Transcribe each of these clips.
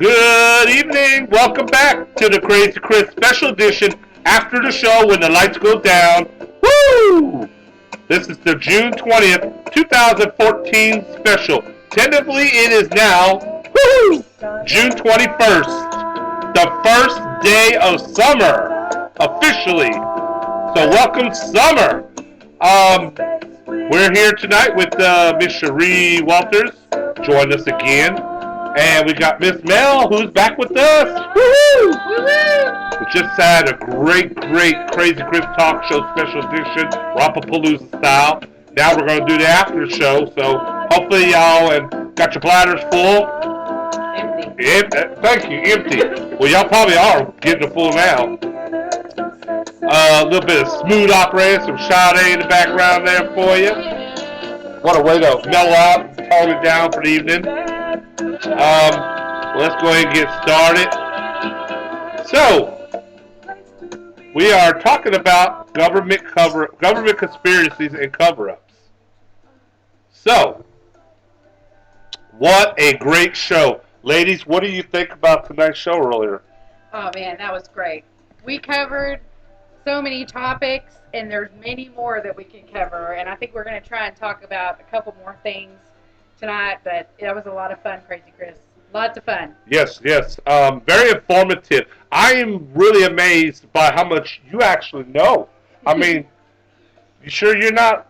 Good evening. Welcome back to the Crazy Chris special edition after the show when the lights go down. Woo! This is the June 20th, 2014 special. Tentatively, it is now June 21st, the first day of summer, officially. So welcome summer. We're here tonight with Miss Sharee Walters. Join us again. And we got Miss Mel, who's back with us. Woo-hoo! Woo-hoo! We just had a great Crazy Chris talk show special edition, Rompapalooza style. Now we're going to do the after show, so hopefully y'all got your bladders full. Empty. Thank you, empty. Well, y'all probably are getting it full now. A little bit of smooth operating, some Sharee in the background there for you. What a way to mellow out, tone it down for the evening. Let's go ahead and get started. So, we are talking about government conspiracies and cover-ups. So, what a great show. Ladies, what do you think about tonight's show earlier? Oh man, that was great. We covered so many topics, and there's many more that we can cover, and I think we're going to try and talk about a couple more things tonight, but it was a lot of fun, Crazy Chris. Lots of fun. Yes. Very informative. I am really amazed by how much you actually know. I mean, you sure you're not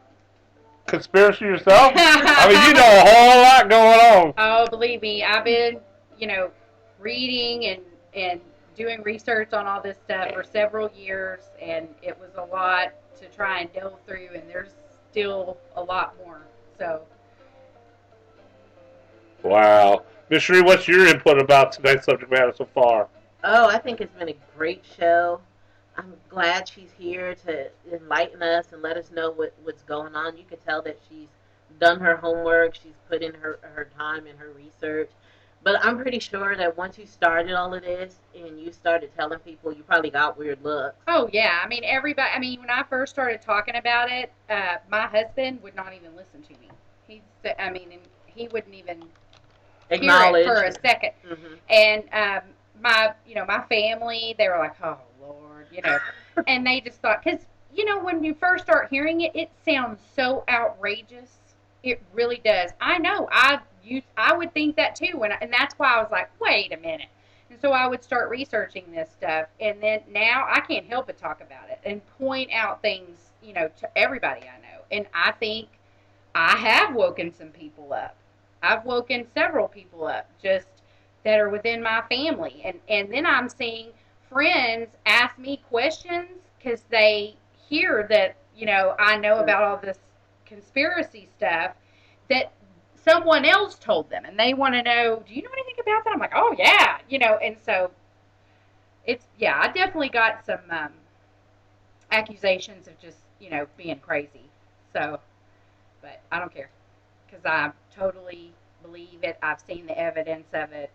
conspiracy yourself? I mean, you know a whole lot going on. Oh, believe me, I've been, reading and doing research on all this stuff for several years, and it was a lot to try and delve through, and there's still a lot more. So. Wow. Ms. Sharee, what's your input about tonight's subject matter so far? Oh, I think it's been a great show. I'm glad she's here to enlighten us and let us know what's going on. You can tell that she's done her homework. She's put in her time and her research. But I'm pretty sure that once you started all of this and you started telling people, you probably got weird looks. Oh, yeah. I mean, everybody. I mean, when I first started talking about it, my husband would not even listen to me. He wouldn't even Acknowledge hear it for a second. Mm-hmm. And my family, they were like, "Oh Lord," and they just thought, because when you first start hearing it, it sounds so outrageous. It really does. I know. I would think that too, and that's why I was like, wait a minute. And so I would start researching this stuff, and then now I can't help but talk about it and point out things, to everybody I know. And I think I have woken some people up. I've woken several people up just that are within my family. And then I'm seeing friends ask me questions because they hear that, I know about all this conspiracy stuff that someone else told them. And they want to know, do you know anything about that? I'm like, oh, yeah. And so I definitely got some accusations of just, being crazy. So, but I don't care. Because I totally believe it. I've seen the evidence of it.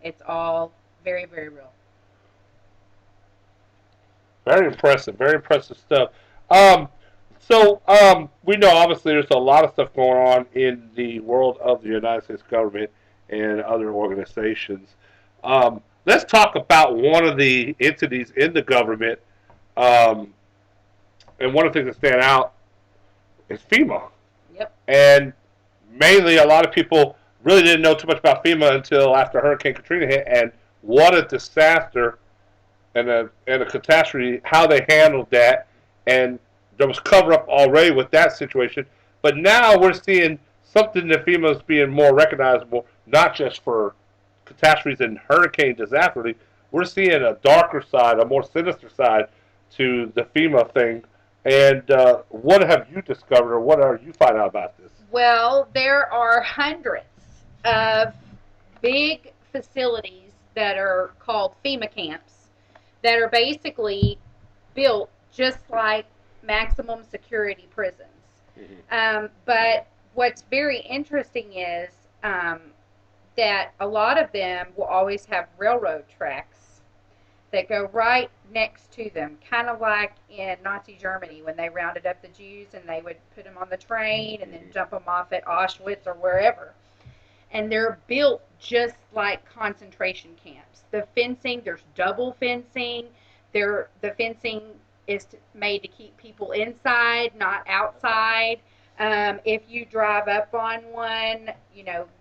It's all very, very real. Very impressive stuff. We know obviously there's a lot of stuff going on in the world of the United States government and other organizations. Let's talk about one of the entities in the government. And one of the things that stand out is FEMA. Yep. And mainly, a lot of people really didn't know too much about FEMA until after Hurricane Katrina hit, and what a disaster and a catastrophe, how they handled that, and there was cover-up already with that situation, but now we're seeing something that FEMA is being more recognizable, not just for catastrophes and hurricane disasters. We're seeing a darker side, a more sinister side to the FEMA thing, and what have you discovered, or what are you finding out about this? Well, there are hundreds of big facilities that are called FEMA camps that are basically built just like maximum security prisons. Mm-hmm. But what's very interesting is that a lot of them will always have railroad tracks that go right next to them, kind of like in Nazi Germany when they rounded up the Jews and they would put them on the train and then jump them off at Auschwitz or wherever. and they're built just like concentration camps. The fencing, there's double fencing. The fencing is made to keep people inside, not outside. If you drive up on one,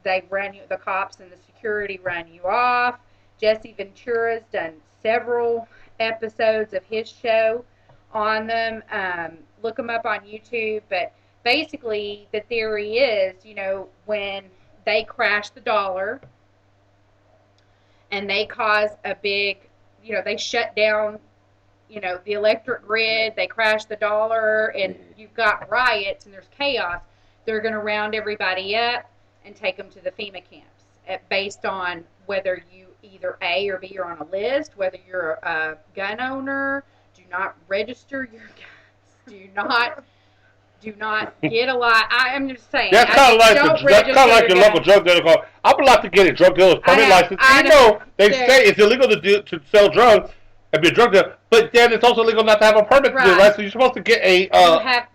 they run you. The cops and the security run you off. Jesse Ventura's done several episodes of his show on them. Look them up on YouTube. But basically, the theory is, when they crash the dollar and they cause a big, they shut down, the electric grid, they crash the dollar, and you've got riots and there's chaos, they're going to round everybody up and take them to the FEMA camps based on whether you either A or B are on a list, whether you're a gun owner, do not register your guns, do not get a lot. I'm just saying. That's kind of like your local drug dealer call. I would like to get a drug dealer's permit license. They say it's illegal to sell drugs and be a drug dealer, but then it's also illegal not to have a permit to do it, right? So you're supposed to get a.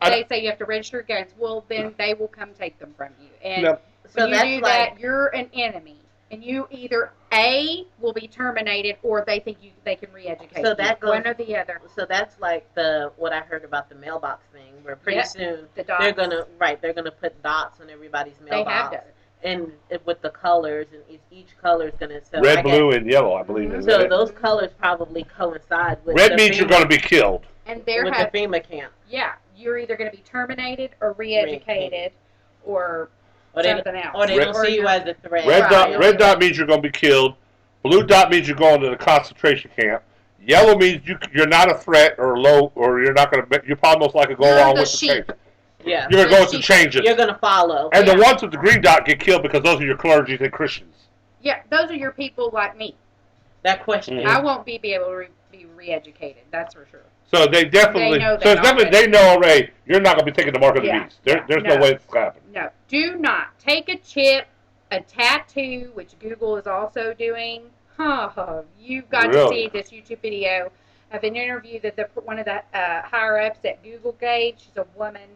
They say you have to register guns. Well, then they will come take them from you, and so you do that, you're an enemy. And you either A, will be terminated, or they think they can re-educate you. One or the other. So that's like what I heard about the mailbox thing, where pretty soon they're gonna put dots on everybody's mailbox. They have done. And with the colors, and each color is gonna sell. Red, blue, and yellow, I believe. Mm-hmm. So those colors probably coincide with. Red means you're gonna be killed. And the FEMA camp. Yeah, you're either gonna be terminated or re-educated, or something else. Or they don't see you as a threat. Red dot means you're going to be killed. Blue dot means you're going to the concentration camp. Yellow means you're not a threat or low, or you're not going to. You're probably most likely go along with the change. Yeah, you're going to go with the changes. You're going to follow. And the ones with the green dot get killed because those are your clergies and Christians. Yeah, those are your people like me. That question. I won't be able to be re-educated. That's for sure. So they definitely. They know already. You're not going to be taking the mark of the beast. There's no way it's happening. No, do not take a chip, a tattoo, which Google is also doing. You've got to see this YouTube video of an interview that one of the higher ups at Google gave. She's a woman,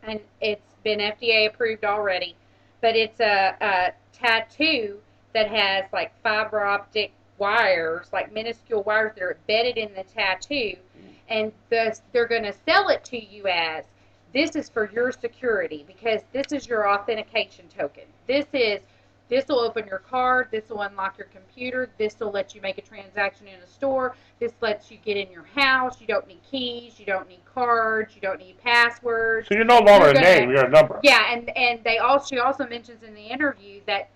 and it's been FDA approved already. But it's a tattoo that has like fiber optic wires, like minuscule wires that are embedded in the tattoo, and they're going to sell it to you as, this is for your security, because this is your authentication token. This will open your card. This will unlock your computer. This will let you make a transaction in a store. This lets you get in your house. You don't need keys. You don't need cards. You don't need passwords. So you're no longer a name. You're a number. Yeah, and she also mentions in the interview that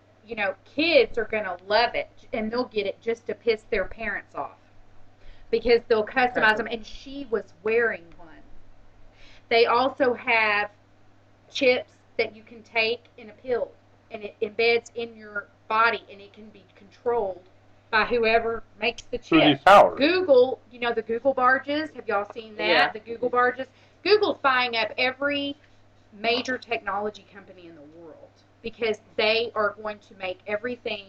kids are going to love it, and they'll get it just to piss their parents off, because they'll customize them. And she was wearing one. They also have chips that you can take in a pill, and it embeds in your body, and it can be controlled by whoever makes the chip. Google, the Google barges. Have y'all seen that? Yeah. The Google barges. Google's buying up every major technology company in the world, because they are going to make everything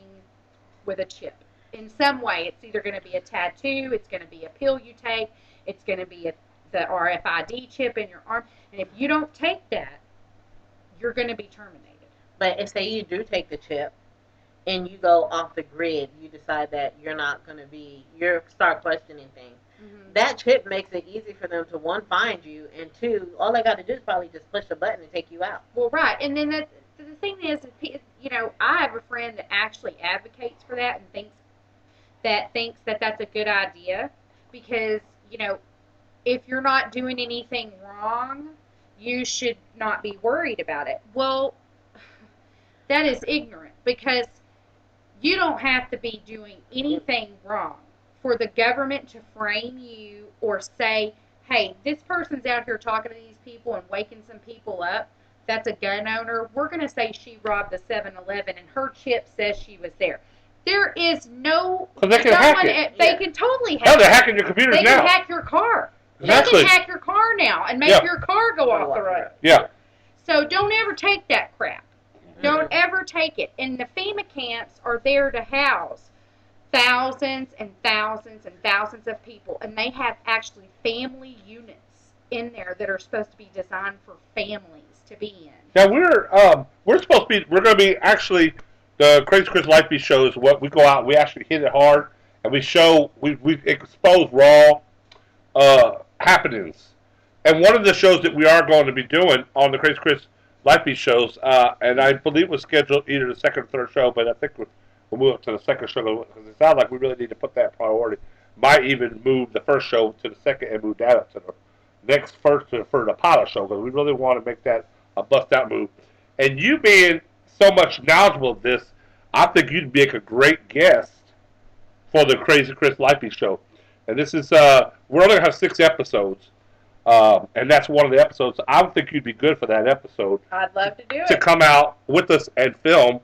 with a chip. In some way, it's either going to be a tattoo, it's going to be a pill you take, it's going to be the RFID chip in your arm. And if you don't take that, you're going to be terminated. But if, say, you do take the chip and you go off the grid, you decide that you're not going to you start questioning things. Mm-hmm. That chip makes it easy for them to, one, find you, and two, all they got to do is probably just push a button and take you out. Well, right. And then the thing is, I have a friend that actually advocates for that and thinks that that's a good idea, because, if you're not doing anything wrong, you should not be worried about it. Well, that is ignorant, because you don't have to be doing anything wrong for the government to frame you or say, hey, this person's out here talking to these people and waking some people up. That's a gun owner. We're going to say she robbed the 7-Eleven and her chip says she was there. There is no... Because they can hack it. They can totally hack it. They're hacking your computers now. They can hack your car. Exactly. They can hack your car now and make your car go off the road. Yeah. So don't ever take that crap. Mm-hmm. Don't ever take it. And the FEMA camps are there to house thousands and thousands and thousands of people. And they have actually family units in there that are supposed to be designed for families. to be in. Now we're supposed to be we're going to be actually the Crazy Chris Life Beat shows. What we go out, we actually hit it hard, and we expose raw happenings. And one of the shows that we are going to be doing on the Crazy Chris Life Beat shows, and I believe it was scheduled either the second or third show, but I think we'll move up to the second show because it sounds like we really need to put that priority. Might even move the first show to the second and move that up to the next first for the pilot show because we really want to make that a bust out move. And you being so much knowledgeable of this, I think you'd make a great guest for the Crazy Chris Life Beat show. And this is we're only gonna have 6 episodes. And that's one of the episodes. I would think you'd be good for that episode. I'd love to do it. To come out with us and film.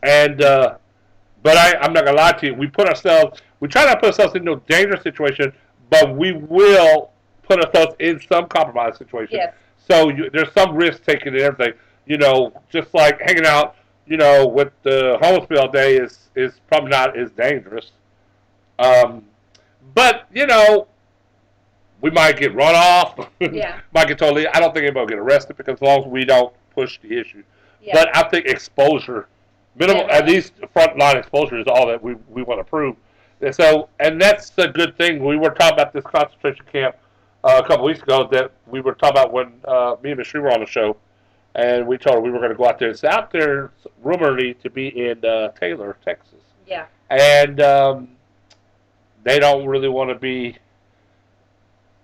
And but I'm not gonna lie to you. We try not to put ourselves in no dangerous situation, but we will put ourselves in some compromised situation. Yes. So there's some risk taken and everything. Just like hanging out, with the homeless people all day is probably not as dangerous. But we might get run off. Yeah. Might get totally. I don't think anybody will get arrested because as long as we don't push the issue. Yeah. But I think exposure, minimal, at least frontline exposure, is all that we want to prove. And that's a good thing. We were talking about this concentration camp a couple weeks ago that we were talking about when me and Ms. Sharee were on the show, and we told her we were going to go out there. It's out there rumoredly to be in Taylor, Texas. Yeah. And they don't really want to be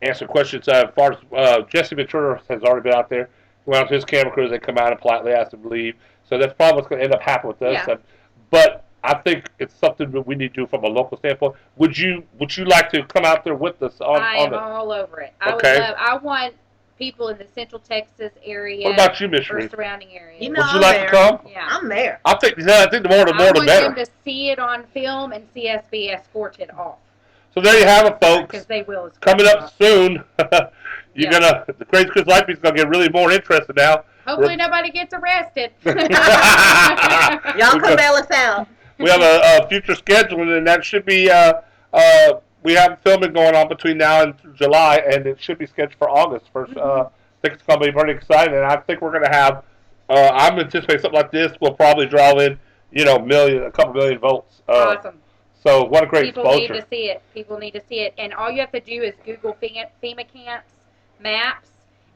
answering questions. As far as Jesse Ventura has already been out there. He went out to his camera crew. They come out and politely ask him to leave. So that's probably what's going to end up happening with us. Yeah. But I think it's something that we need to do from a local standpoint. Would you like to come out there with us? I am all over it. I want people in the Central Texas area. What about you, Ms. or Sharee? surrounding areas. You know, Would you I'm like there. to come? Yeah. I'm there. I think the more the I better. want them to see it on film and see us be escorted off. So there you have it, folks. Because they will. escort Coming us up off. soon. The Crazy Chris Life Beat's gonna get really more interested now. Hopefully nobody gets arrested. Y'all come bail us out. We have a future scheduling, and that should be we have filming going on between now and July, and it should be scheduled for August first. I think it's going to be pretty exciting, and I think we're going to have. I'm anticipating something like this will probably draw in, a couple million votes. Awesome. So what a great People exposure! need to see it. People need to see it, and all you have to do is Google FEMA camps maps,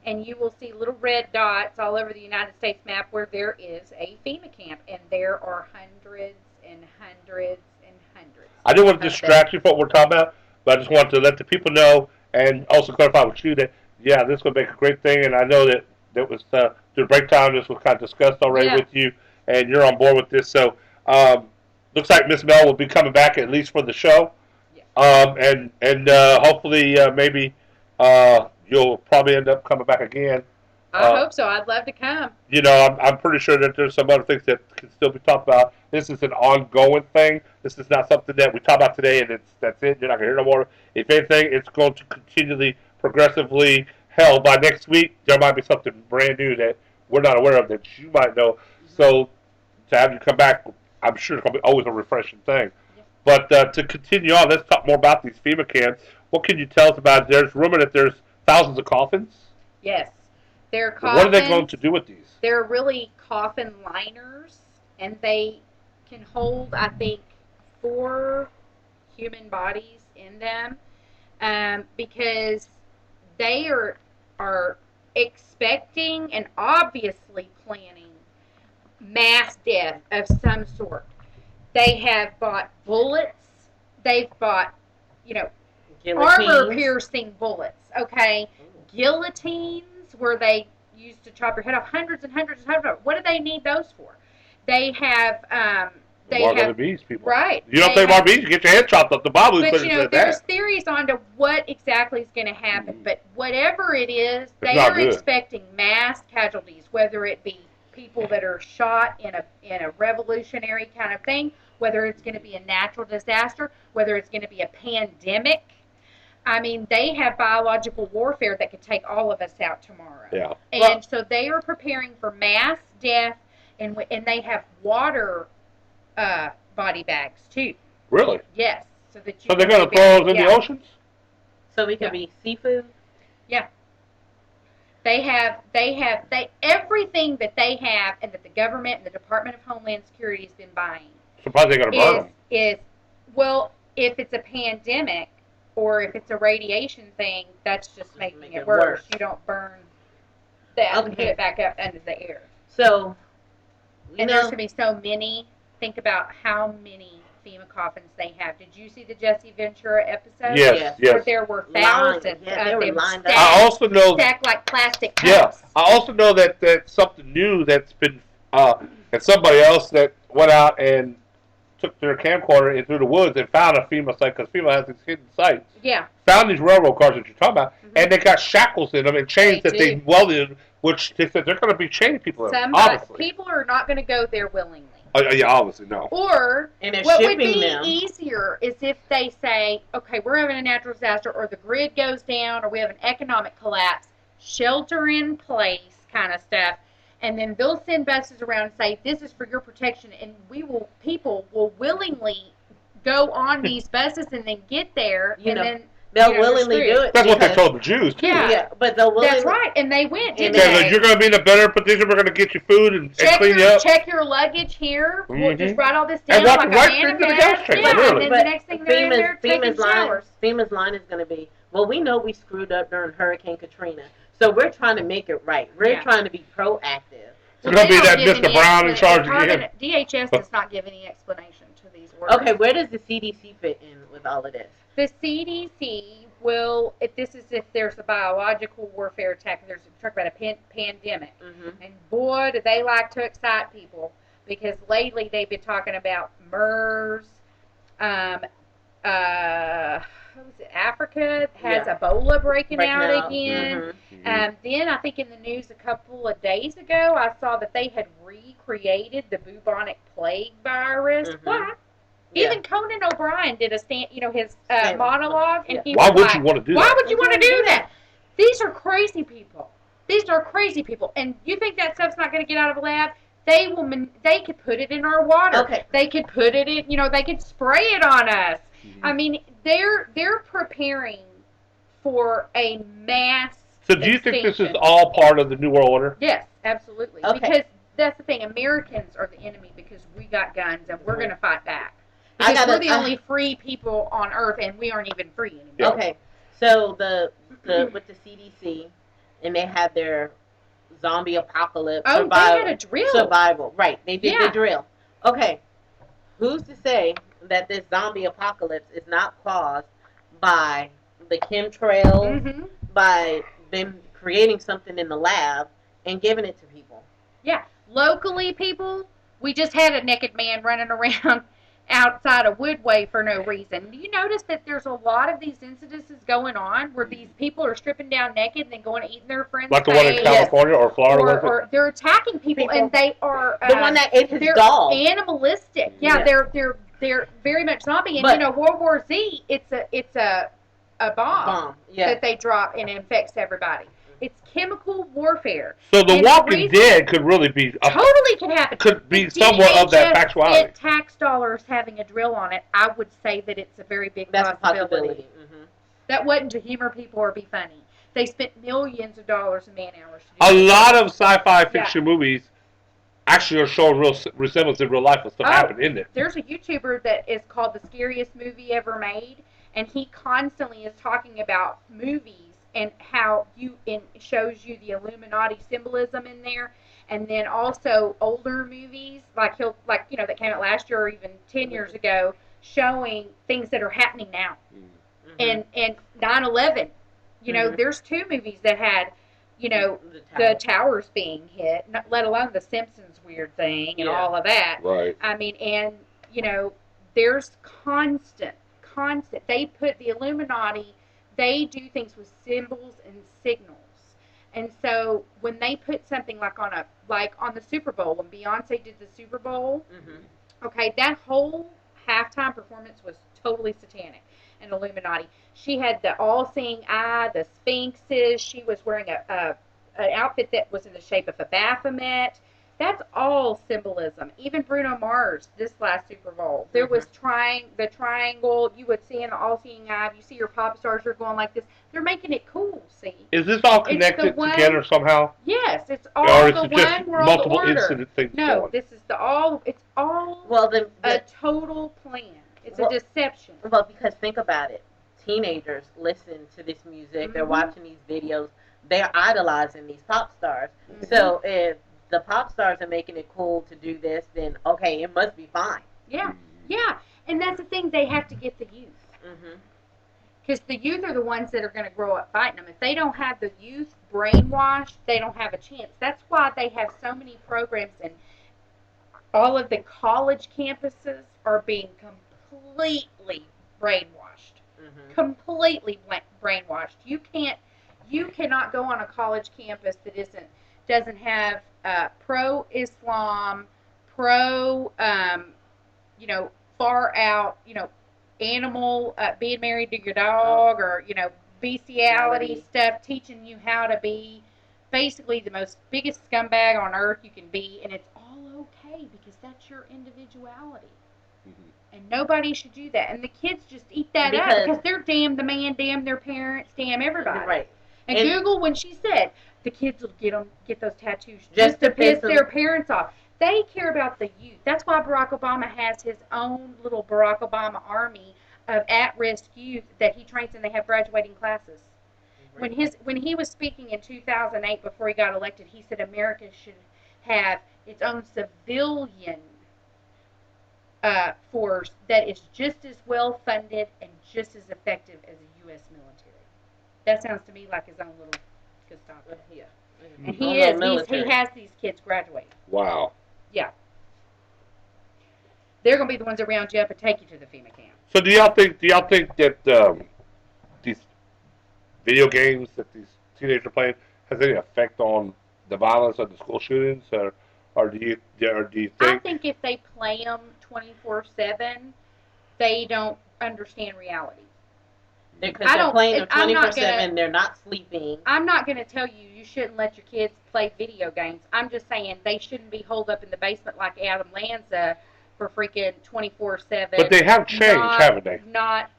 and you will see little red dots all over the United States map where there is a FEMA camp, and there are hundreds and hundreds and hundreds. I didn't want to distract you from what we're talking about, but I just wanted to let the people know and also clarify with you that, this is going to make a great thing. And I know that was through the break time, this was kind of discussed already with you, and you're on board with this. So looks like Miss Mel will be coming back at least for the show. Yeah. And hopefully maybe you'll probably end up coming back again. I hope so. I'd love to come. I'm pretty sure that there's some other things that can still be talked about. This is an ongoing thing. This is not something that we talk about today and that's it. You're not going to hear no more. If anything, it's going to continually, progressively, hell, by next week, there might be something brand new that we're not aware of that you might know. So to have you come back, I'm sure it's going to be always a refreshing thing. Yeah. But to continue on, let's talk more about these FEMA camps. What can you tell us about it? There's rumor that there's thousands of coffins. Yes. They're coffins. What are they going to do with these? They're really coffin liners, and they can hold, I think, 4 human bodies in them, because they are expecting and obviously planning mass death of some sort. They have bought bullets. They've bought, armor-piercing bullets. Okay, guillotines where they used to chop your head off, hundreds and hundreds and hundreds. What do they need those for? They have Mark of the Beast, people. Right. You don't say Mark of the Beast, you get your head chopped up. The Bible but there's theories on to what exactly is going to happen. But whatever it is, they are expecting mass casualties, whether it be people that are shot in a revolutionary kind of thing, whether it's going to be a natural disaster, whether it's going to be a pandemic. I mean, they have biological warfare that could take all of us out tomorrow. Yeah. And so they are preparing for mass death, and they have water body bags too. Really? Yes. So they're going to throw those in the oceans? So we can be seafood? Yeah. They everything that they have and that the government and the Department of Homeland Security has been buying Surprised they're gonna burn them. is well, if it's a pandemic or if it's a radiation thing, that's just making make it it worse. worse. You don't burn that and put Okay. it back up under the air. So, And there's gonna be so many. Think about how many FEMA coffins they have. Did you see the Jesse Ventura episode? Yes, Where yes. there were Lined. thousands Yeah, they of were them lined up. I also know. stacked like plastic Yeah, cups. I also know that something new that's been and somebody else that went out and took their camcorder in through the woods and found a FEMA site because FEMA has these hidden sites. Yeah. Found these railroad cars that you're talking about, and they got shackles in them and chains They that they do. welded, which they said they're going to be chaining people in. Somebody, Obviously, people are not going to go there willingly. Yeah, obviously no. Or And they're what would shipping be them. easier is if they say, okay, we're having a natural disaster, or the grid goes down, or we have an economic collapse, shelter in place kind of stuff, and then they'll send buses around and say, this is for your protection, and people will willingly go on these buses and then get there, You and know, then they'll they're willingly screwed. do it. That's what they because- told the Jews too. Yeah. Yeah, but they'll willingly. That's right, and they went, didn't They They're like, they? you're going to be in a better position. We're going to get you food and clean you up. Check your luggage here. We'll Mhm. just write all this down And walk like right a straight to the manifest. gas station, Yeah, really. and then the next thing they're in there taking showers. FEMA's line is going to be, well, we know we screwed up during Hurricane Katrina, so we're trying to make it right. We're Yeah. trying to be proactive. It's going to be They that don't give Mr. any Brown in explanation. charge again. DHS does not give any explanation to these orders. Okay, where does the CDC fit in with all of this? The CDC will, if there's a biological warfare attack, there's talk about a pandemic, Mm-hmm. and boy, do they like to excite people because lately they've been talking about MERS. What was it? Africa has Ebola breaking out again. Mm-hmm. Then I think in the news a couple of days ago, I saw that they had recreated the bubonic plague virus. Mhm. What? Yeah. Even Conan O'Brien did his Stand- monologue, and yeah. he Why was would like, you want to do "Why that? would you want to do that? These are crazy people. These are crazy people, and you think that stuff's not going to get out of a lab? They will. They could put it in our water. Okay. They could put it in. They could spray it on us. Mhm. I mean, they're preparing for a mass. So do you think this is extinction. all part of the New World Order? Yes, absolutely. Okay. Because that's the thing. Americans are the enemy because we got guns and we're going to fight back. I Because gotta- we're the only free people on Earth, and we aren't even free anymore. Yeah. Okay, so the with the CDC, and they had their zombie apocalypse Oh, survival. they had a drill. Survival, right? They did Yeah. the drill. Okay, who's to say that this zombie apocalypse is not caused by the chemtrails, Mm-hmm. by them creating something in the lab and giving it to people? Yeah. Locally, people, we just had a naked man running around outside of Woodway for no reason. Do you notice that there's a lot of these incidences going on where these people are stripping down naked and then going to eat their friends' Like the one in face, California or Florida, was it? or they're attacking people, and they are The one that ate his they're dog. animalistic. Yeah, Yeah. they're very much zombie. And But- World War Z, it's a bomb Yeah. that they drop and it infects everybody. It's chemical warfare. So The And Walking reason- Dead could really be Totally can happen. could be The somewhat of that DHS factuality. get tax dollars having a drill on it. I would say that it's a very big That's a possibility. possibility. Mm-hmm. That wasn't to humor people or be funny. They spent millions of dollars in man hours to A do this. lot of sci-fi fiction movies actually are showing real resemblance in real life of stuff happened in it. There's a YouTuber that is called The Scariest Movie Ever Made, and he constantly is talking about movies and how it shows you the Illuminati symbolism in there, and then also older movies that came out last year or even 10 years ago, showing things that are happening now. Mm-hmm. And 9/11, Mhm. there's two movies that had, the tower. towers being hit, not, let alone the Simpsons weird thing and Yeah. all of that. Right. I mean, and there's constant. They put the Illuminati. They do things with symbols and signals, and so when they put something like on the Super Bowl, when Beyonce did the Super Bowl, Mm-hmm. okay, that whole halftime performance was totally satanic and Illuminati. She had the all-seeing eye, the sphinxes. She was wearing an outfit that was in the shape of a Baphomet. That's all symbolism. Even Bruno Mars, this last Super Bowl, there was the triangle. You would see an all-seeing eye. You see your pop stars are going like this. They're making it cool. See? Is this all connected together somehow? Yes, it's all Or is the it just one world multiple order. incident things No, going? this is the all. It's all a total plan. It's a deception. Well, because think about it. Teenagers listen to this music. They're watching these videos. They're idolizing these pop stars. So if the pop stars are making it cool to do this, then okay, it must be fine. Yeah, yeah. And that's the thing. They have to get the youth. Because the youth are the ones that are going to grow up fighting them. If they don't have the youth brainwashed, they don't have a chance. That's why they have so many programs, and all of the college campuses are being completely brainwashed. Completely brainwashed. You cannot go on a college campus that doesn't have pro-Islam, far out, animal, being married to your dog, or bestiality stuff, teaching you how to be basically the biggest scumbag on earth you can be, and it's all okay because that's your individuality. And nobody should do that. And the kids just eat that up because they're damn the man, damn their parents, damn everybody. Right. And Google, when she said the kids will get those tattoos just to piss their parents off. They care about the youth. That's why Barack Obama has his own little Barack Obama army of at-risk youth that he trains, and they have graduating classes. When he was speaking in 2008 before he got elected, he said America should have its own civilian force that is just as well funded and just as effective as the U.S. military. That sounds to me like his own little Gestapo. Yeah. And he has these kids graduate. Wow. Yeah. They're going to be the ones that round you up and take you to the FEMA camp. So do y'all think that these video games that these teenagers are playing has any effect on the violence of the school shootings, or do you think? I think if they play them 24/7, they don't understand reality. Because they're playing them 24/7, they're not sleeping. I'm not going to tell you shouldn't let your kids play video games. I'm just saying they shouldn't be holed up in the basement like Adam Lanza for freaking 24/7. But they have changed, haven't they? Not,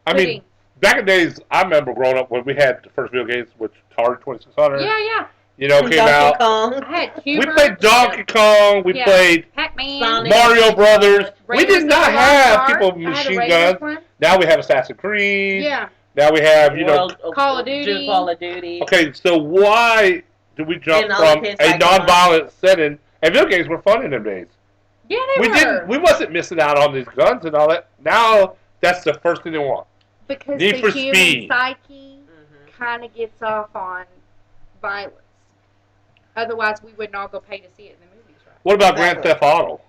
I mean, back in the days, I remember growing up when we had the first video games, which Atari 2600. Yeah. Came out. Kong. I had We played Donkey Kong. We played Pac-Man, Mario Brothers. We did not have people with I had a machine Raiders guns. one. Now we have Assassin's Creed. Yeah. Now we have, Call of Duty. Call of Duty. Okay, so why do we jump from a non-violent setting? And video games were fun in them days. Yeah, they were. We wasn't missing out on these guns and all that. Now that's the first thing they want. Because Need the for human speed. psyche kind of gets off on violence. Otherwise, we wouldn't all go pay to see it in the movies, right? What about Grand Theft Auto?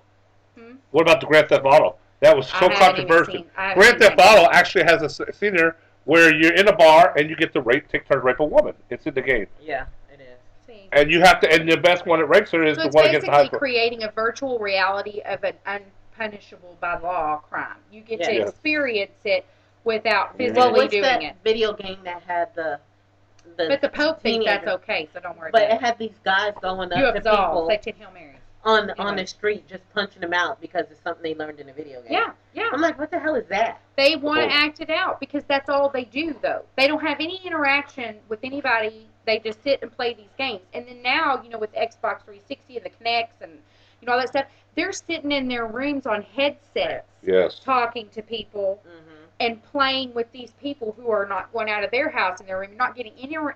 What about the Grand Theft Auto? That was so controversial. Grand Theft Auto actually has a scene there where you're in a bar and you get to take turns rape a woman. It's in the game. Yeah, it is. See. And you have to, and the best one that rapes her is the one against the high school. It's basically creating a virtual reality of an unpunishable by law crime. You get to experience it without physically doing it. Video game that had the but the Pope thinks that's okay, so don't worry about it. But it had these guys going up to people say 10 Hail Marys. On the street, just punching them out because it's something they learned in a video game. Yeah. I'm like, what the hell is that? They want to act it out because that's all they do, though. They don't have any interaction with anybody. They just sit and play these games. And then now, with Xbox 360 and the Kinects and all that stuff, they're sitting in their rooms on headsets, talking to people. And playing with these people who are not going out of their house and they're not getting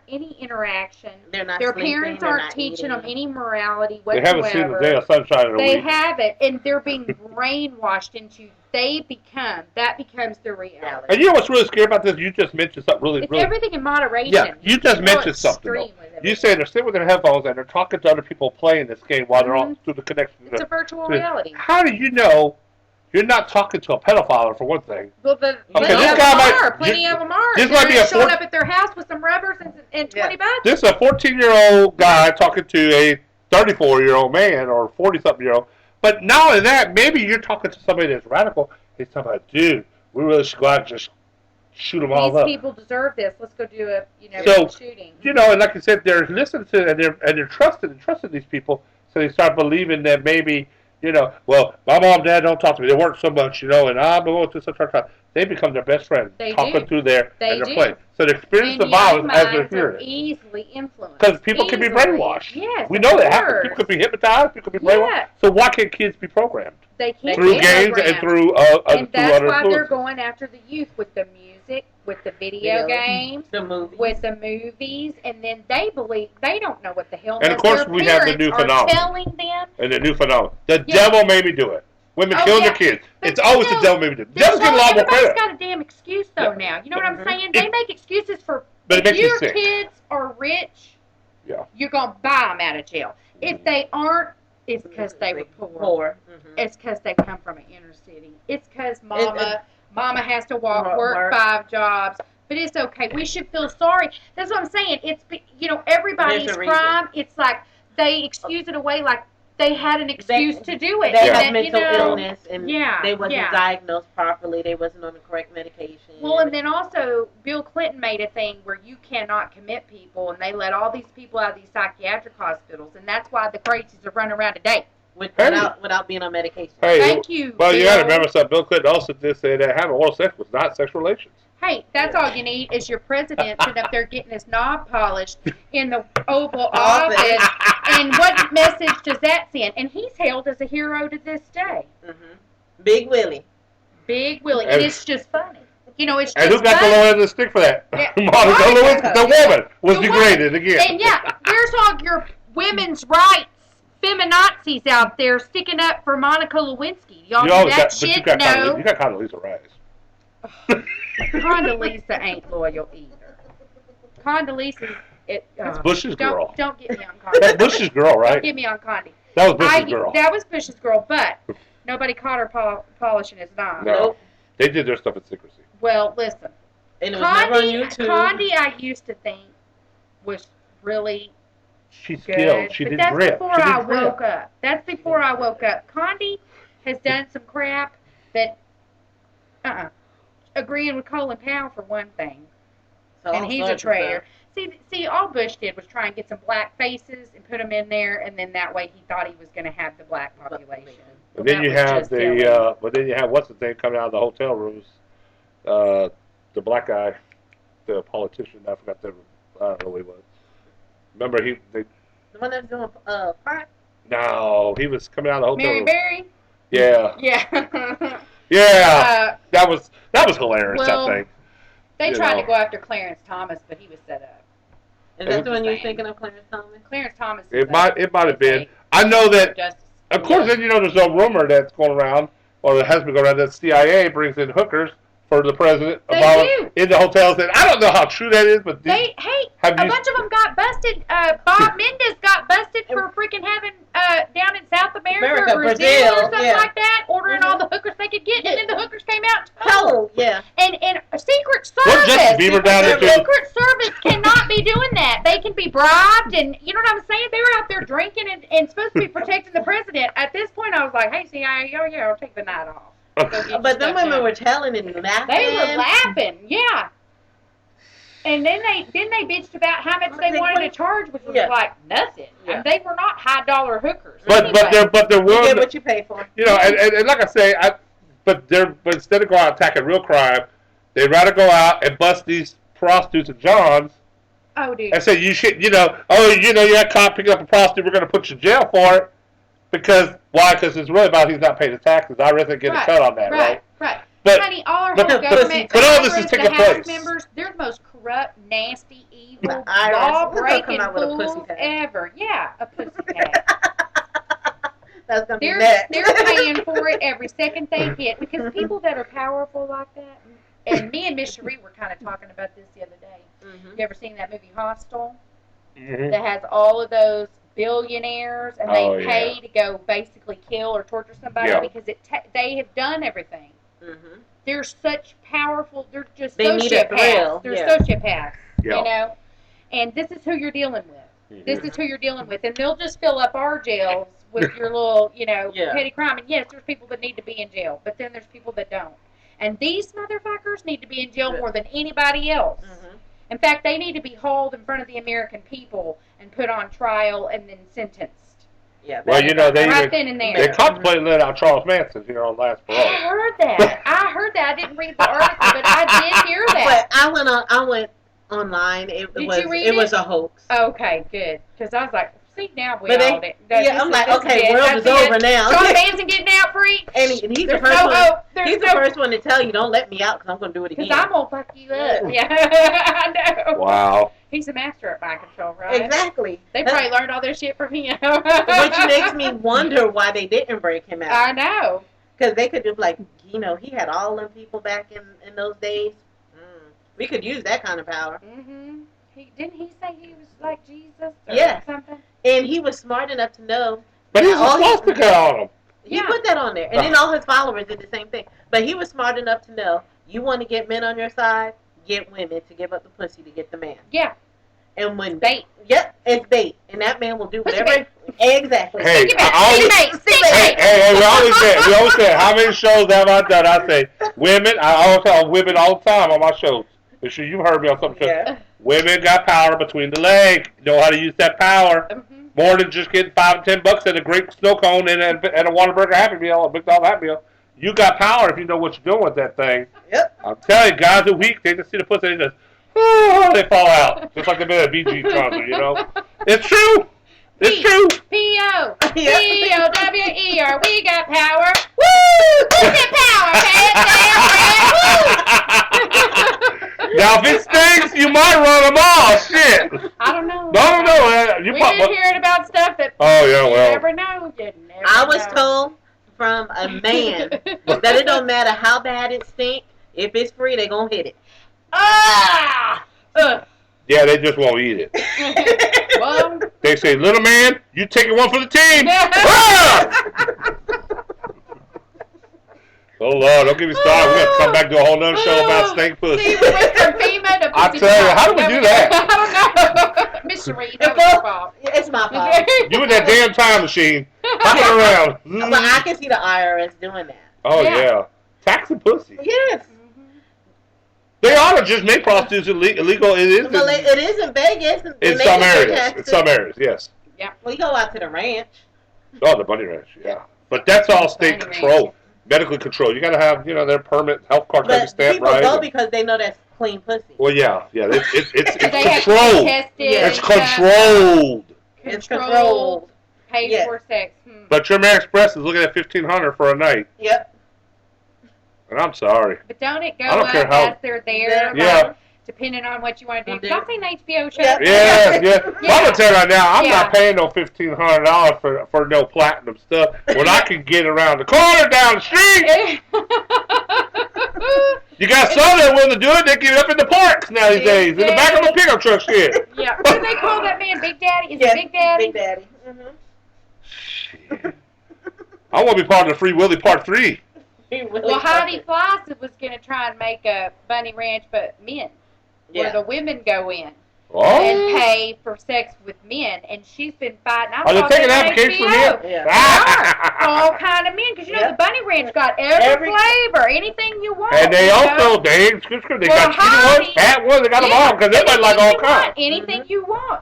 any interaction. They're not Their sleeping, parents aren't teaching them any morality whatsoever. They haven't seen the day of sunshine in a week. They haven't, and they're being brainwashed into. That becomes their reality. And you know what's really scary about this? You just mentioned something really. It's everything in moderation. Yeah, you just mentioned something. Though. You say they're sitting with their headphones and they're talking to other people playing this game while they're on through the connection. It's a virtual reality. How do you know? You're not talking to a pedophile, for one thing. Well, plenty of them are. This might be showing up at their house with some rubbers and $20. This is a 14-year-old guy talking to a 34-year-old man or 40-something-year-old. But not only that, maybe you're talking to somebody that's radical. He's talking about, dude, we really should go out and just shoot them all up. These people deserve this. Let's go do a shooting. And like I said, they're listening to and they're trusting these people. So they start believing that maybe, well, my mom and dad don't talk to me. They work so much, and I'm going to such a. They become their best friends, They talking do. through there They and they're do. playing. So they experience And the violence young as they're minds are hearing it. easily influenced. Because people can be Easily. brainwashed. Yes, we of know that happens. course. People can be hypnotized. People can be brainwashed. Yeah. So why can't kids be programmed? They can't Through be games programmed. and through And that's other why they're influences. going after the youth with the music, with the video games, the movies. with the movies, and then they believe they don't know what the hell. And of course their we have the parents new are phenomenon. telling them. And the new phenomenon. The Yeah. devil made me do it. Women Oh, killing yeah. their kids. But It's always the devil made me do it. The devil's getting a lot more Everybody's credit. got a damn excuse though now. You know what I'm saying? They make excuses for But it if makes me your sick. kids are rich, Yeah. you're gonna buy them out of jail. If they aren't, it's because they were poor. It's because they come from an inner city. It's because mama has to work 5 jobs. But it's okay. We should feel sorry. That's what I'm saying. It's everybody's There's a reason. crime. It's like they excuse it away like they had an excuse to do it. They And have then, mental illness, and they wasn't diagnosed properly. They wasn't on the correct medication. Well, and then also Bill Clinton made a thing where you cannot commit people, and they let all these people out of these psychiatric hospitals, and that's why the crazies are running around today. Without being on medication. Hey, Thank you. Well, you Bill. got to remember something. Bill Clinton also did say that having oral sex was not sexual relations. Hey, that's all you need is your president sitting up there getting his knob polished in the Oval Office. And what message does that send? And he's hailed as a hero to this day. Big Willie. Big Willie. And it's just funny. It's just And who got funny. the low end of the stick for that? Yeah. Monica Lewinsky, the woman, was The degraded woman. again. And where's all your women's rights feminazis out there sticking up for Monica Lewinsky? Y'all do that shit? No. You got Condoleezza Rice. Condoleezza ain't loyal either. Condoleezza, That's Bush's girl. Don't get me on Condi. That's Bush's girl, right? Don't get me on Condi. That was Bush's girl. That was Bush's girl, but nobody caught her polishing his knob. No. They did their stuff in secrecy. Well, listen. And it was never on YouTube. Condi, I used to think was really She's good. skilled. She did that's grip. before I woke up. That's before I woke up. Condi has done some crap that, agreeing with Colin Powell for one thing, and he's a traitor. See, all Bush did was try and get some black faces and put them in there, and then that way he thought he was going to have the black population. But then you have what's the thing coming out of the hotel rooms? The black guy, the politician. I forgot I don't know who he was. Remember the one that's doing pot? No, he was coming out of the hotel Mary room. Berry? Yeah. Yeah. Yeah. That was hilarious. Well, that thing. They tried to go after Clarence Thomas, but he was set up. Is that the one you're thinking of, Clarence Thomas? Clarence Thomas. It might have been. I know that. Of course, then there's no rumor that's going around, or that has been going around that CIA brings in hookers for the president in the hotels. And I don't know how true that is, but a bunch of them got busted. Bob Mendes got busted for freaking having down in South America or Brazil or something like that, ordering all the hookers they could get, and then the hookers came out and told. Yeah. And Secret Service. Justin Bieber down there too. Secret Service cannot be doing that. They can be bribed, and you know what I'm saying? They were out there drinking and supposed to be protecting the president. At this point, I was like, hey, CIA, I'll take the night off. But them women were telling and laughing. They were laughing, yeah. And then they bitched about how much they wanted to charge, which was like nothing. Yeah. They were not $high $high-hookers. But they're You willing. get what you pay for. And like I say, but instead of going out attacking real crime, they'd rather go out and bust these prostitutes and Johns. Oh, dude. And say you should, you got caught picking up a prostitute, we're going to put you in jail for it. Why? Because it's really about he's not paying his taxes. I'd rather get a cut on that, right? Right. But, honey, all our whole government, but all this is taking place. Members, they're the most corrupt, nasty, evil, IRS, law-breaking come out with a fools pussy tag. ever. Yeah, a pussy tag. That's gonna be They're paying for it every second they get because people that are powerful like that. And me and Miss Sharee were kind of talking about this the other day. You ever seen that movie Hostel? Mm-hmm. That has all of those billionaires, and they pay to go basically kill or torture somebody because they have done everything. Mm-hmm. They're such powerful. They're just sociopaths. They're sociopaths. Yeah. And this is who you're dealing with. Mm-hmm. This is who you're dealing with, and they'll just fill up our jails with your little, petty crime. And yes, there's people that need to be in jail, but then there's people that don't. And these motherfuckers need to be in jail more than anybody else. Mm-hmm. In fact, they need to be hauled in front of the American people and put on trial and then sentenced. Yeah. Well, you know, they right then and there. they contemplated letting out Charles Manson here on Last I Parole. heard that. I didn't read the article, but I did hear that. But I went online. It Did was you read it was a hoax. Okay, good. Because I was like, see, now we But all did. yeah, I'm like, okay, world is over now. Charles Manson getting out free. And he's the There's first no one. hope. He's the first one to tell you, don't let me out because I'm going to do it again. Because I'm going to fuck you up. Yeah, I know. Wow. He's a master at mind control, right? Exactly. They probably learned all their shit from him. Which makes me wonder why they didn't break him out. I know. Because they could just like, you know, he had all them people back in those days. We could use that kind of power. Mm-hmm. Didn't he say he was like Jesus or something? And he was smart enough to know. But he's a swastika on him. He put that on there. And then all his followers did the same thing. But he was smart enough to know, you want to get men on your side, get women to give up the pussy to get the man. Yeah. And when bait. Yep, it's bait. And that man will do whatever. Exactly. Hey, hey, we always say, how many shows have I done? I say, women, I always tell women all the time on my shows. I'm sure you've heard me on some shows. Yeah. Women got power between the legs. Know how to use that power. Mm-hmm. More than just getting $5 and $10 and a great snow cone and a Whataburger Happy Meal, a McDonald's Happy Meal. You got power if you know what you're doing with that thing. Yep. I'm telling you, guys are weak. They just see the pussy and they just, they fall out. Just like they've been at a BG concert, you know? It's true. It's true. P-O-W-E-R. We got power. Woo! We got power, man. Now, if it stinks, you might run them off. Shit. I don't know. No. We've been hearing about stuff that you never know. You never I was know. told from a man that it don't matter how bad it stink. If it's free, they gonna hit it. Ah! Yeah, they just won't eat it. Well, They say, little man, you taking one for the team. Oh, Lord, don't get me started. We're going to come back to a whole nother show about snake pussy. See, we went from FEMA to I tell you, how do we do that? I don't know. Miss Sharee, that was your fault. It's my fault. You in that damn time machine, hopping around. But I can see the IRS doing that. Oh, Yeah. yeah. Taxing pussy. Yes. They ought to just make prostitutes illegal. It is. Well, it is in Vegas. In some areas. In some areas, yes. Yeah. Well, you go out to the ranch. Oh, the bunny ranch, yeah. But that's all state Bunny control. Medically controlled. You got to have, their permit, health card, But stamp people right. go because they know that's clean pussy. Well, yeah. It's They have to be controlled. tested. It's and stuff. controlled. It's controlled. Paid Yes. for sex. But your American Express is looking at $1,500 for a night. Yep. And I'm sorry. But don't it go I don't up care how- as they're there? Yeah. Like, depending on what you want to do. Okay. Y'all seen the HBO show? Yeah. Yeah. Well, I'm gonna tell you right now, I'm Yeah. not paying no $1,500 for no platinum stuff when I can get around the corner down the street. You got some that are willing to do it. They get up in the parks now these days, in the back of a pickup truck. Shit. Yeah. What do they call that man? Big Daddy? Is it Big Daddy? Big Daddy. Shit. I want to be part of the Free Willy Part 3. Well, Heidi Fleiss was going to try and make a bunny ranch, but men, where the women go in Oh. and pay for sex with men, and she's been fighting. Are they taking applications for men? Yeah. All kind of men, because the bunny ranch got every flavor, anything you want. And they you also, know? they got skinny ones, fat ones, they got them all, because everybody like all kinds. Anything you want,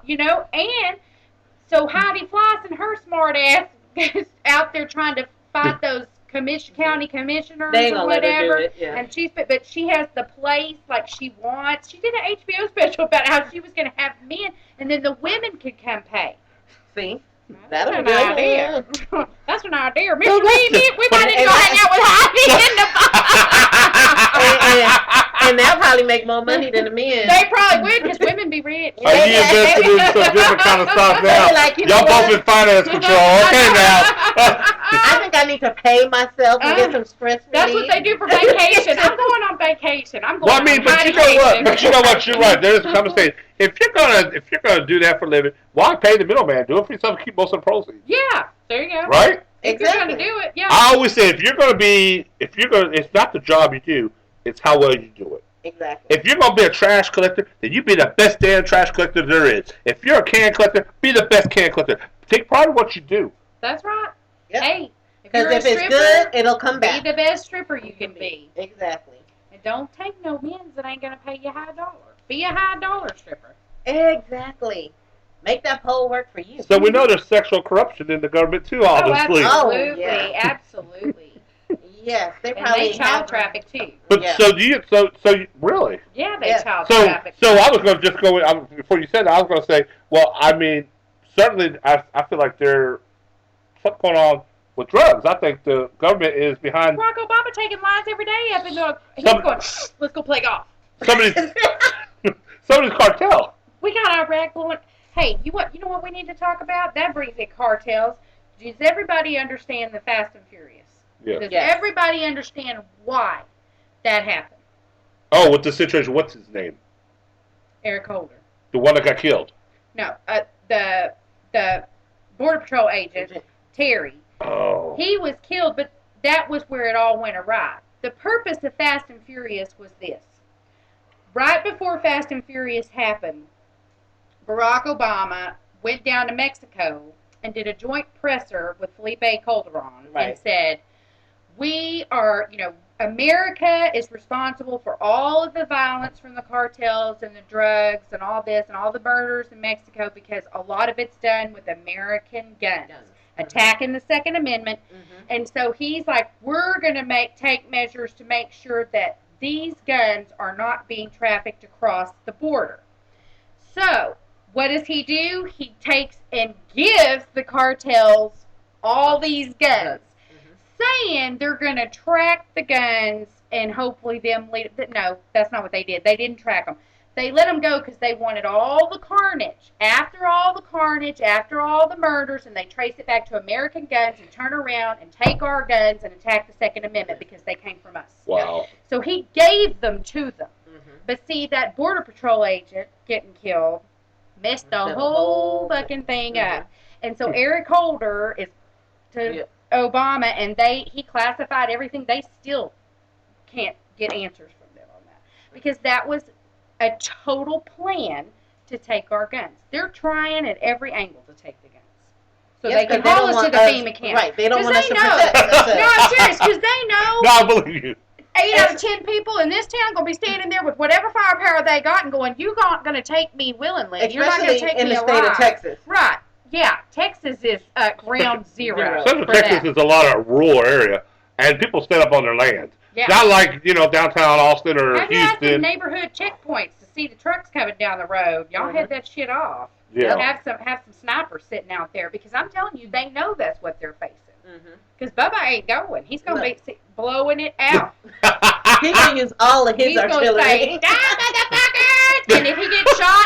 and so Heidi Fleiss and her smart ass is out there trying to fight those county commissioners They ain't or gonna let her do whatever, it, yeah. and but she has the place like she wants. She did an HBO special about how she was going to have men, and then the women could come pay. See? That's That'll an be good. idea. That's an idea. Mr. Reed, we might need to go hang out with Heidi in the And they'll probably make more money than the men. They probably would, because women be rich. Are you invested in some different kind of stuff now? Like, you know Y'all both what? in finance control. Okay, now. I think I need to pay myself and get some stress relief. That's what they do for vacation. I'm going on vacation. I'm going Well, I on mean, but you know vacation. what? But you know what? You're right. There's a conversation. If you're gonna do that for a living, why pay the middleman? Do it for yourself. Keep most of the proceeds. Yeah, there you go. Right? If you're going to do it, yeah. I always say, it's not the job you do, it's how well you do it. Exactly. If you're gonna be a trash collector, then you be the best damn trash collector there is. If you're a can collector, be the best can collector. Take pride in what you do. That's right. Yep. Hey, Because you're a if it's stripper, good, it'll come be back. the best stripper you can be. Exactly. And don't take no men's that ain't going to pay you high dollar. Be a high dollar stripper. Exactly. Make that poll work for you. So we know there's sexual corruption in the government too, obviously. Oh, Oh, absolutely, yeah. absolutely. Yes, they And probably they child have traffic too. But Yeah. so do you? Really? Yeah, they Yeah. child So traffic. I was going to just go before you said that. I was going to say, well, I mean, certainly, I feel like there's something going on with drugs. I think the government is behind Barack Obama taking lines every day up in the. He's Some- going. Let's go play golf. somebody's cartel. We got Iraq going. Hey, you know what we need to talk about? That brings in cartels. Does everybody understand the Fast and Furious? Yeah. Does Yes. everybody understand why that happened? Oh, with the situation, what's his name? Eric Holder. The one that got killed. No, the Border Patrol agent Terry. Oh. He was killed, but that was where it all went awry. The purpose of Fast and Furious was this. Right before Fast and Furious happened, Barack Obama went down to Mexico and did a joint presser with Felipe Calderon and Right. said, we are, America is responsible for all of the violence from the cartels and the drugs and all this and all the murders in Mexico because a lot of it's done with American guns. Attacking the Second Amendment. Mm-hmm. And so he's like, we're going to take measures to make sure that these guns are not being trafficked across the border. So, what does he do? He takes and gives the cartels all these guns, saying they're going to track the guns and hopefully them lead. No, that's not what they did. They didn't track them. They let them go because they wanted all the carnage. After all the carnage, after all the murders, and they trace it back to American guns and turn around and take our guns and attack the Second Amendment because they came from us. Wow. So he gave them to them. Mm-hmm. But see, that Border Patrol agent getting killed messed the whole fucking thing up. And so Eric Holder is to Obama, and he classified everything. They still can't get answers from them on that because that was a total plan to take our guns. They're trying at every angle to take the guns. So Yes, they can 'cause they haul don't us to want the us- FEMA camp. Right, they don't 'Cause want us they to know. protect themselves. No, I'm serious, because they know No, I believe you. 8 out of 10 people in this town going to be standing there with whatever firepower they got and going, you're not going to take me willingly. You're not going to Especially take in me the alive. state of Texas. Right. Yeah, Texas is ground zero. Central for Texas that. is a lot of rural area, and people stand up on their land. Yeah. Not like, downtown Austin or Have you had the Houston. neighborhood checkpoints to see the trucks coming down the road? Y'all Mhm. head that shit off. Yeah. Have some snipers sitting out there because I'm telling you, they know that's what they're facing. Mm-hmm. Because Bubba ain't going. He's going to be blowing it out. He can use all of his He's going to artillery. say, "Die, motherfuckers!" And if he gets shot,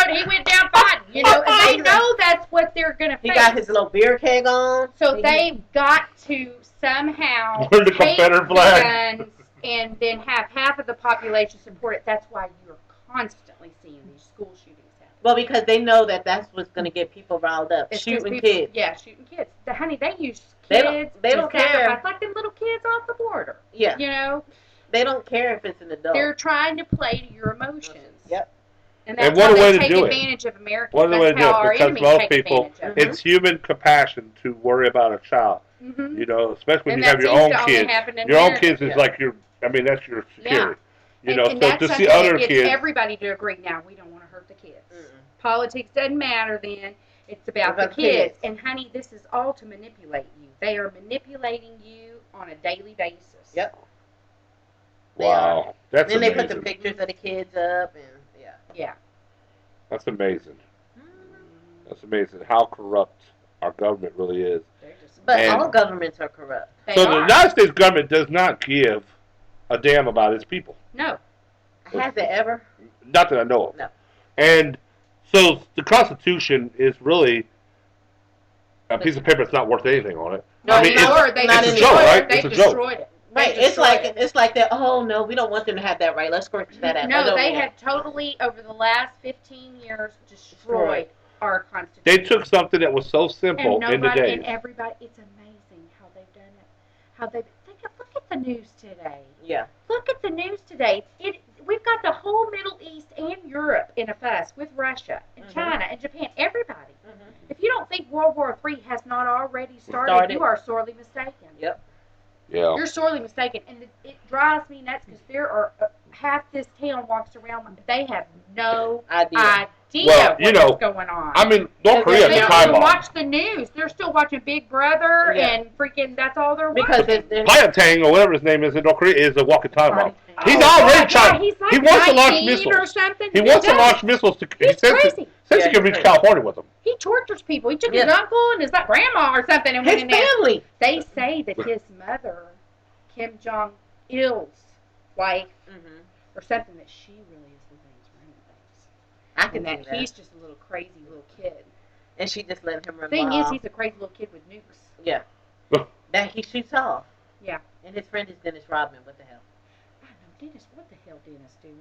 he went down fighting. And they know that's what they're going to face. He got his little beer keg on. So they've got to somehow Wear the take Confederate the flag. guns and then have half of the population support it. That's why you're constantly seeing these school shootings happen. Well, because they know that that's what's going to get people riled up. It's 'cause Shooting people- kids. Yeah, shooting kids. Honey, they use They kids don't to care. sacrifice, like them little kids off the border. Yeah. They don't care if it's an adult. They're trying to play to your emotions. Yep. And that's And what how a way they to take do it. advantage of Americans. One of the ways That's to do how it, our because enemies most take people, advantage of it. it's human compassion to worry about a child. Mhm. Especially when And you have that your seems own to only kids. happen in Your own America. kids is like that's your security. And So that's to something see other that gets kids, everybody to agree. Now, we don't want to hurt the kids. Mm-mm. Politics doesn't matter then. It's about the About kids. kids. And, honey, this is all to manipulate you. They are manipulating you on a daily basis. Yep. wow, that's Then they amazing. put the pictures of the kids up, and Yeah. That's amazing. That's amazing how corrupt our government really is. They're just, But And- all governments are corrupt. they So are. the United States government does not give a damn about its people. No. Has it ever? Not that I know of. No. And so the Constitution is really a piece of paper that's not worth anything on it. No, I mean, Lord, they not it's a destroyed joke, it. right? They It's a joke. destroyed it. Right. They It's like destroyed it. that. Oh no, we don't want them to have that right. Let's scratch that out. No, they have totally, over the last 15 years, destroyed our Constitution. They took something that was so simple and in the nobody days. and everybody. It's amazing how they've done it. How they look at the news today. Yeah. Look at the news today. We've got the whole Middle East and Europe in a fuss with Russia and Mhm. China and Japan. Everybody. Mm-hmm. If you don't think World War III has not already started, you are sorely mistaken. Yep. Yeah. You're sorely mistaken, and it drives me nuts because there are half this town walks around. They have no idea. Well, what's going on. I mean, North Korea They is a don't time even bomb. watch the news. They're still watching Big Brother and freaking. That's all they're Because watching. Plantain or whatever his name is in North Korea is a walking time bomb. He's already trying. He's like He wants to launch 19 missiles. or something. He wants to launch missiles. He's crazy. Since he can reach California with them. He tortures people. He took his uncle and his grandma or something and went in there. family. They say that his mother, Kim Jong Il's wife, or something, that she really is the thing's running things. I can And see that he's just a little crazy little kid. And she just let him run. The thing is, he's a crazy little kid with nukes. Yeah. That he shoots off. Yeah. And his friend is Dennis Rodman. What the hell? I don't know, Dennis. What the hell, Dennis doing?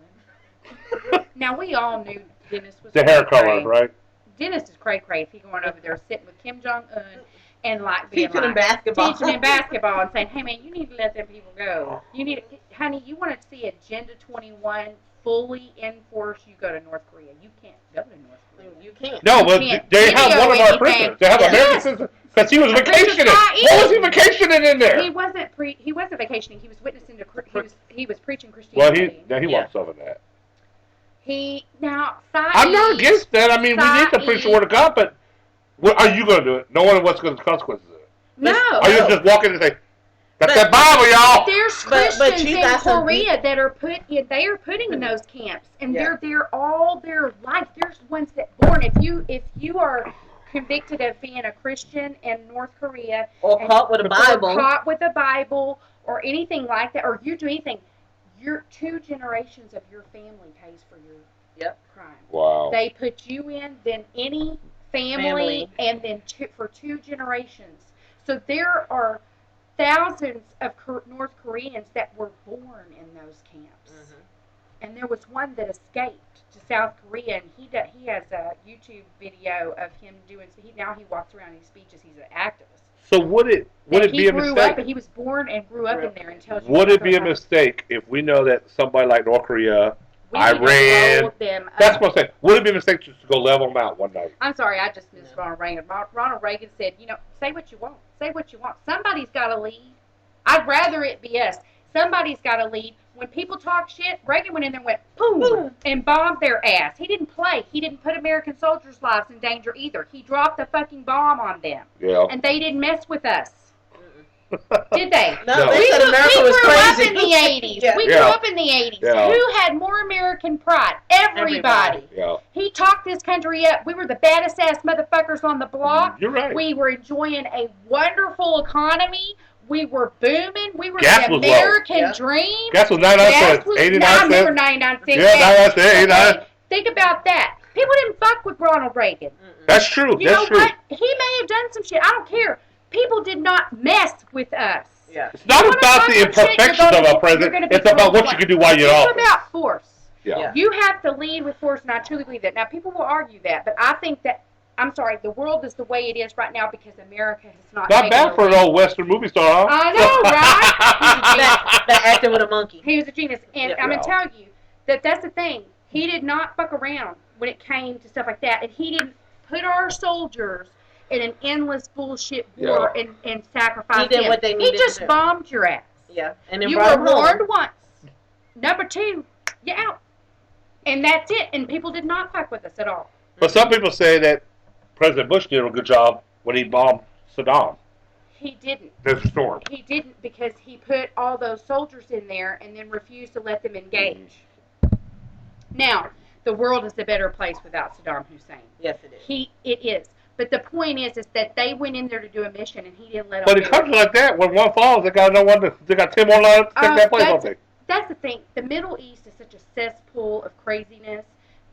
Now we all knew Dennis was The hair cray-cray. color, right? Dennis is cray-cray. If he going over there sitting with Kim Jong Un and being Teaching him basketball. teaching him basketball and saying, "Hey man, you need to let them people go. You need, honey, you want to see Agenda 21 fully enforced? You go to North Korea. You can't go to North Korea. You can't. No, but can't they have video one of our anything. prisoners. They have American citizens because he was vacationing. not What was he vacationing in there? He wasn't he wasn't vacationing. He was witnessing to he was preaching Well, Christianity. he wants some of that. I'm not against that. I mean, we need to preach the word of God, but are you going to do it? Knowing what's going to consequences of it? No. Are you just walking and say, "That's that Bible, y'all"? There's Christians in Korea that are they are putting in those camps, and they're all their life. There's ones that born. If you are convicted of being a Christian in North Korea, or caught with a Bible, or caught with a Bible, or anything like that, or you do anything, your 2 generations of your family pays for your crime. Wow. They put you in, then any family. And then for 2 generations. So there are thousands of North Koreans that were born in those camps. And there was one that escaped to South Korea, and he has a YouTube video of him doing. Now he walks around and he speeches. He's an activist. So would it be a grew mistake? up, and he was born and grew up in there and tells you. Would it be a mistake if we know that somebody like North Korea, Iran, that's what I'm saying. Would it be a mistake just to go level them out one night? I'm sorry, I just missed Ronald Reagan. Ronald Reagan said, say what you want. Say what you want. Somebody's got to lead. I'd rather it be us. Somebody's got to lead. When people talk shit, Reagan went in there and went, boom, and bombed their ass. He didn't play. He didn't put American soldiers' lives in danger either. He dropped the fucking bomb on them. Yeah. And they didn't mess with us. Did they? No, they said America was grew up crazy. in the 80s. We grew up in the 80s. Yeah. Who had more American pride? Everybody. Yeah. He talked this country up. We were the baddest ass motherfuckers on the block. You're right. We were enjoying a wonderful economy. We were booming. We were Gas the was low. American dream. Gas was 99 cents. 89 I remember cents. 99 cents. Yeah, 99 cents. 89. Think about that. People didn't fuck with Ronald Reagan. That's true. You know what? He may have done some shit. I don't care. People did not mess with us. Yeah. It's not about the imperfections of a president. It's about what you can do while you're off. It's about force. Yeah. You have to lead with force, and I truly believe that. Now, people will argue that, but I think that, I'm sorry, the world is the way it is right now because America has not Not bad for an old Western movie star, huh? I know, right? That acting with a monkey. He was a genius. And I'm going to tell you that that's the thing. He did not fuck around when it came to stuff like that, and he didn't put our soldiers in an endless bullshit war and sacrifice He did what they needed He just to do. bombed your ass. Yeah. And then You brought were him home. warned once. Number 2, you're out. And that's it. And people did not fuck with us at all. But some people say that President Bush did a good job when he bombed Saddam. He didn't. Desert Storm. He didn't because he put all those soldiers in there and then refused to let them engage. Now, the world is a better place without Saddam Hussein. Yes, it is. It is. But the point is that they went in there to do a mission and he didn't let them. But in countries like that, when one falls, they got no one. They got 10 more lines to take that place, don't they? That's the thing. The Middle East is such a cesspool of craziness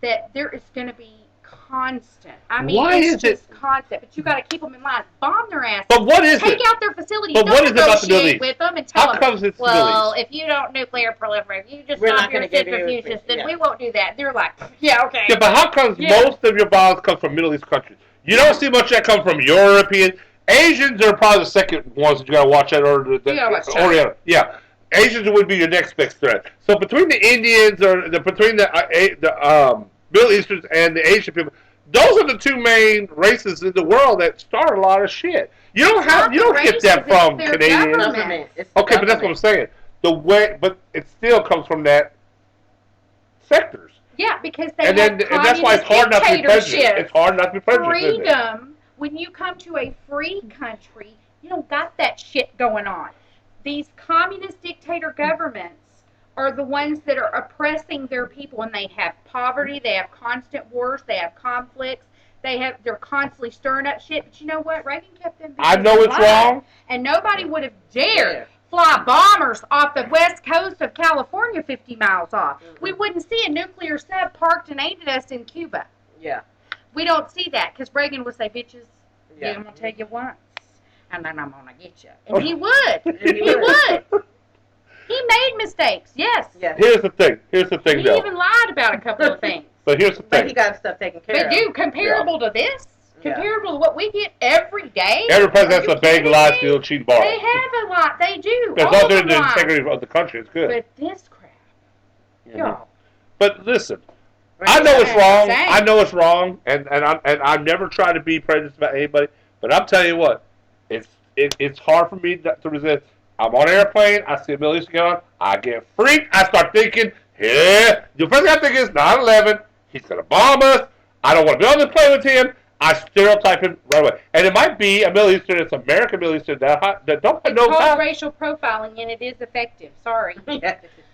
that there is going to be constant. I mean, it's just constant. But you got to keep them in line. Bomb their ass. But what is Take out their facilities. But Don't what is it about the Middle negotiate East? with them and tell How comes them, it's well, Middle East? if you don't nuclear proliferate, you just We're stop not your gonna give you centrifuges, then yeah. we won't do that. They're like, yeah, okay. Yeah, but how comes most of your bombs come from Middle East countries? You don't see much that come from European. Asians are probably the second ones that you got to watch out. Or Oriental. Yeah. Asians would be your next big threat. So between the Indians between the Middle Easterns and the Asian people, those are the 2 main races in the world that start a lot of shit. You don't get that from Canadians. Government. Okay, but that's what I'm saying. But it still comes from that sectors. Yeah, because they and have that's why it's hard not to be prejudiced. It's hard not to be prejudiced. Freedom. When you come to a free country, you don't got that shit going on. These communist dictator governments are the ones that are oppressing their people, and they have poverty, they have constant wars, they have conflicts, they're constantly stirring up shit. But you know what? Reagan kept them. I know it's wrong, and nobody would have dared fly bombers off the west coast of California 50 miles off. Mm-hmm. We wouldn't see a nuclear sub parked and aimed at us in Cuba. Yeah. We don't see that because Reagan would say, bitches, I'm going to tell you once, and then I'm going to get you. And he would. He would. He made mistakes, yes. Here's the thing, he even lied about a couple of things. But here's the thing. But he got stuff taken care of. But dude, comparable to this, comparable to what we get every day. Every president's a big lie, steal, cheat, borrow. They have a lot. They do. Because all the integrity of the country is good. But this crap, y'all. But listen, I know it's wrong. I know it's wrong, and I never try to be prejudiced about anybody. But I'm telling you what, it's hard for me to resist. I'm on an airplane. I see a Middle Eastern guy. I get freaked. I start thinking, the first thing I think is 9/11. He's gonna bomb us. I don't want to be on the plane with him. I stereotype him right away. And it might be a Middle Eastern. It's American Middle Eastern that don't have no. It's called racial profiling, and it is effective. Sorry.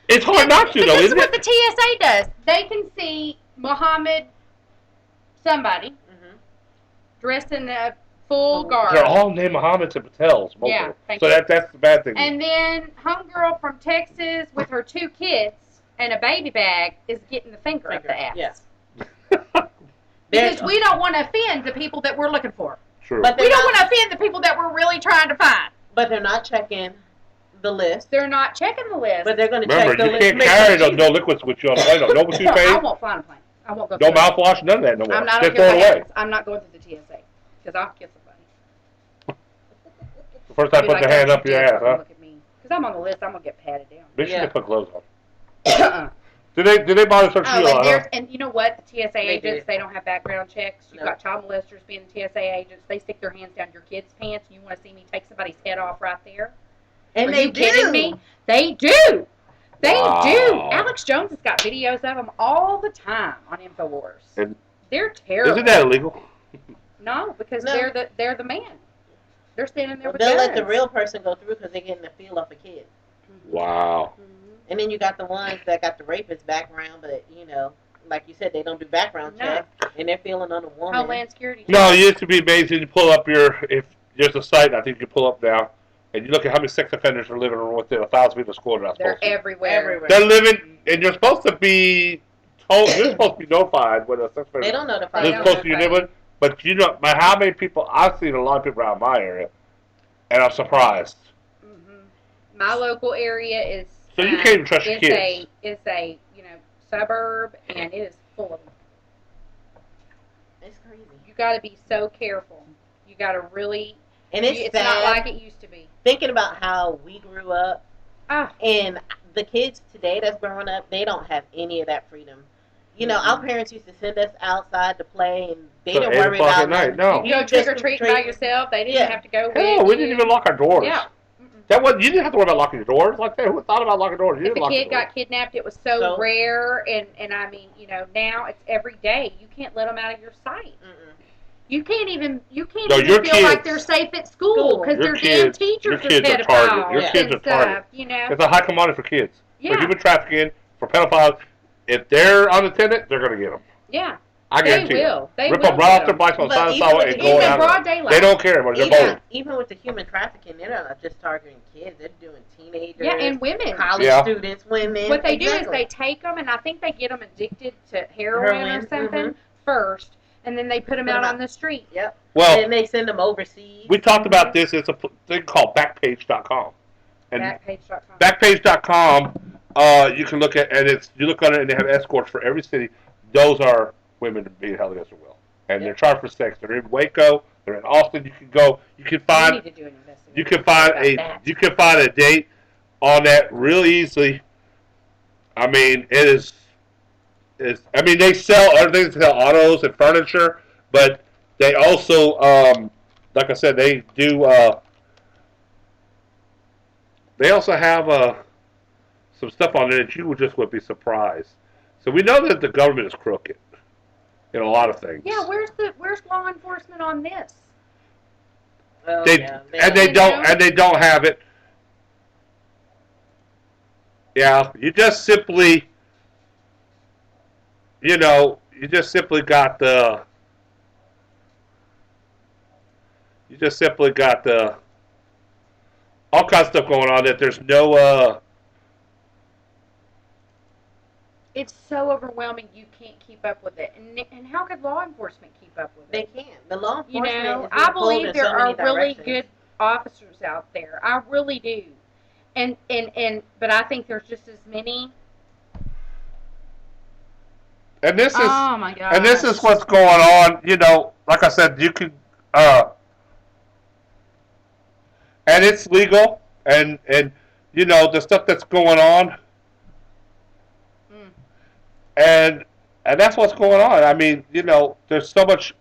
It's hard not to, though, isn't it? This is what the TSA does. They can see Muhammad somebody dressed in a full garb. They're all named Muhammad and Patels. Yeah, so that's the bad thing. And then homegirl from Texas with her 2 kids and a baby bag is getting the finger up the ass. Yes. Because we don't want to offend the people that we're looking for. True. But we don't want to offend the people that we're really trying to find. But they're not checking the list. They're not checking the list. But they're going to check the list. Remember, you can't carry no liquids with you on the plane. No toothpaste. I won't fly on a plane. I won't go. No mouthwash, none of that no more. I'm not Just throw it away. I'm not going through the TSA because I'll kill somebody. The first time I put the hand up your ass, huh? Look at me. Because I'm on the list, I'm going to get patted down. Make sure they put gloves on. Did they bother search you out? And you know what? The TSA agents, they don't have background checks. You've got child molesters being the TSA agents. They stick their hands down your kid's pants. You want to see me take somebody's head off right there? And Are they you kidding me? They do. They do. Alex Jones has got videos of them all the time on InfoWars. And they're terrible. Isn't that illegal? No, because they're the man. They're standing there with they'll guns. let the real person go through because they're getting the feel of a kid. Wow. And then you got the ones that got the rapist background, but like you said, they don't do background checks, and they're feeling on a woman. Homeland Security. No, it used to be amazing. You pull up if there's a site I think you pull up now, and you look at how many sex offenders are living within 1,000 feet of school. They're everywhere. They're living, and you're supposed to be told. You're supposed to be notified when a sex offender. They don't notify. They're supposed to be neighborhood, but you know, how many people I've seen a lot of people around my area, and I'm surprised. My local area is. So you can't even trust your kids. It's a suburb, and it is full of them. It's crazy. You got to be so careful. You got to really. And it's not like it used to be. Thinking about how we grew up, and the kids today that's growing up, they don't have any of that freedom. Our parents used to send us outside to play, and they didn't worry about night. No. You go trick or treating by yourself. They didn't have to go with you. We didn't even lock our doors. Yeah. You didn't have to worry about locking your doors like that. Who thought about locking doors? If a kid got kidnapped, it was so rare, and I mean, now it's every day. You can't let them out of your sight. You can't even feel like they're safe at school because their damn teachers are pedophiles. Your kids are target. It's a high commodity for kids. Yeah. For human trafficking, for pedophiles. If they're unattended, they're going to get them. Yeah. I guarantee they will. They Rip will. Rip them right off their bikes on the side of the sidewalk and go out. Broad daylight. They don't care, but they're bold. Even with the human trafficking, they're not just targeting kids. They're doing teenagers. Yeah, and women. College students, women. What they do is they take them, and I think they get them addicted to heroin or something first, and then they put them out on the street. Yep. Well, and they send them overseas. We talked about this. It's a thing called Backpage.com. And Backpage.com. Backpage.com, you can look at, and you look on it, and they have escorts for every city. Those are women being held against their will, and they're charged for sex. They're in Waco. They're in Austin. You can go. You can find. We need to do an investigation. You can find a. You can find a date on that real easily. I mean, it is. I mean, they sell other things. They sell autos and furniture, but they also, like I said, they do. They also have some stuff on there that you would be surprised. So we know that the government is crooked in a lot of things. Yeah, where's law enforcement on this? Oh, They yeah. they don't have it. Yeah, you just simply, got the all kinds of stuff going on that there's no. It's so overwhelming you can't keep up with it. And how could law enforcement keep up with They it? can't. The law You enforcement know, is being I pulled believe in there so many are really directions. good officers out there. I really do. But I think there's just as many. And this is Oh my gosh. and this is what's going on. Like I said, you can, and it's legal, and the stuff that's going on, and that's what's going on. I mean, there's so much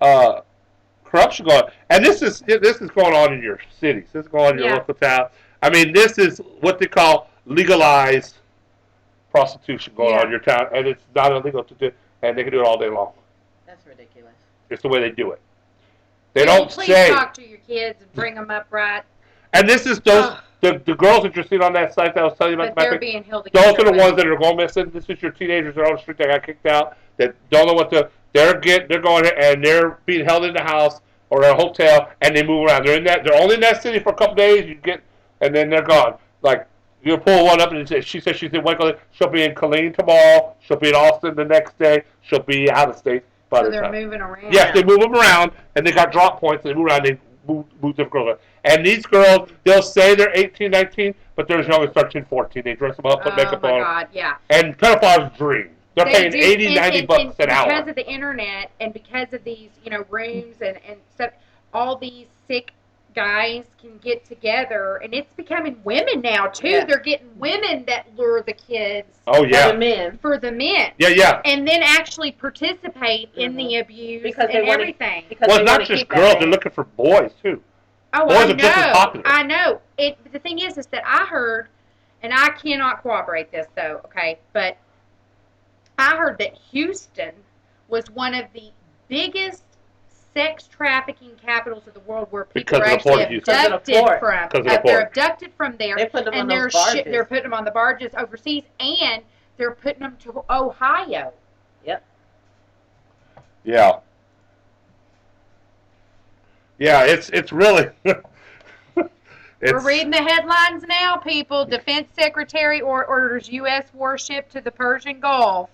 corruption going on, and this is going on in your cities. This is going on in your local town. I mean, this is what they call legalized prostitution going on in your town, and it's not illegal to do, and they can do it all day long. That's ridiculous. It's the way they do it. They don't say. Please talk to your kids and bring them up right. And this is the girls that you're seeing on that site that I was telling you about. But they're being held Those against are the ones that are going missing. This is your teenagers that are on the street that got kicked out that don't know what to. They're going and they're being held in the house or at a hotel, and they move around. They're only in that city for a couple days. And then they're gone. Like you pull one up, and she says she's in Waco. She'll be in Killeen tomorrow. She'll be in Austin the next day. She'll be out of state. So they're moving around. Yes, they move them around, and they got drop points. And they move around. They move different girls around. And these girls, they'll say they're 18, 19, but they're as young as 13, 14. They dress them up, put makeup on. Oh, my God, yeah. And pedophiles dream. They're paying 80, 90 bucks an hour. Because of the internet and because of these, rooms and stuff, all these sick guys can get together, and it's becoming women now, too. Yeah. They're getting women that lure the kids. Oh, yeah. For the men. Yeah, yeah. And then actually participate in the abuse and everything. Well, it's not just girls. They're looking for boys, too. Oh, boys are just as popular. I know. The thing is that I heard, and I cannot corroborate this, though, okay, but I heard that Houston was one of the biggest sex trafficking capitals of the world where people are actually abducted from. They're abducted from there, they put them and they're putting them on the barges overseas, and they're putting them to Ohio. Yep. Yeah. Yeah, it's really. We're reading the headlines now, people. Defense Secretary orders U.S. warship to the Persian Gulf.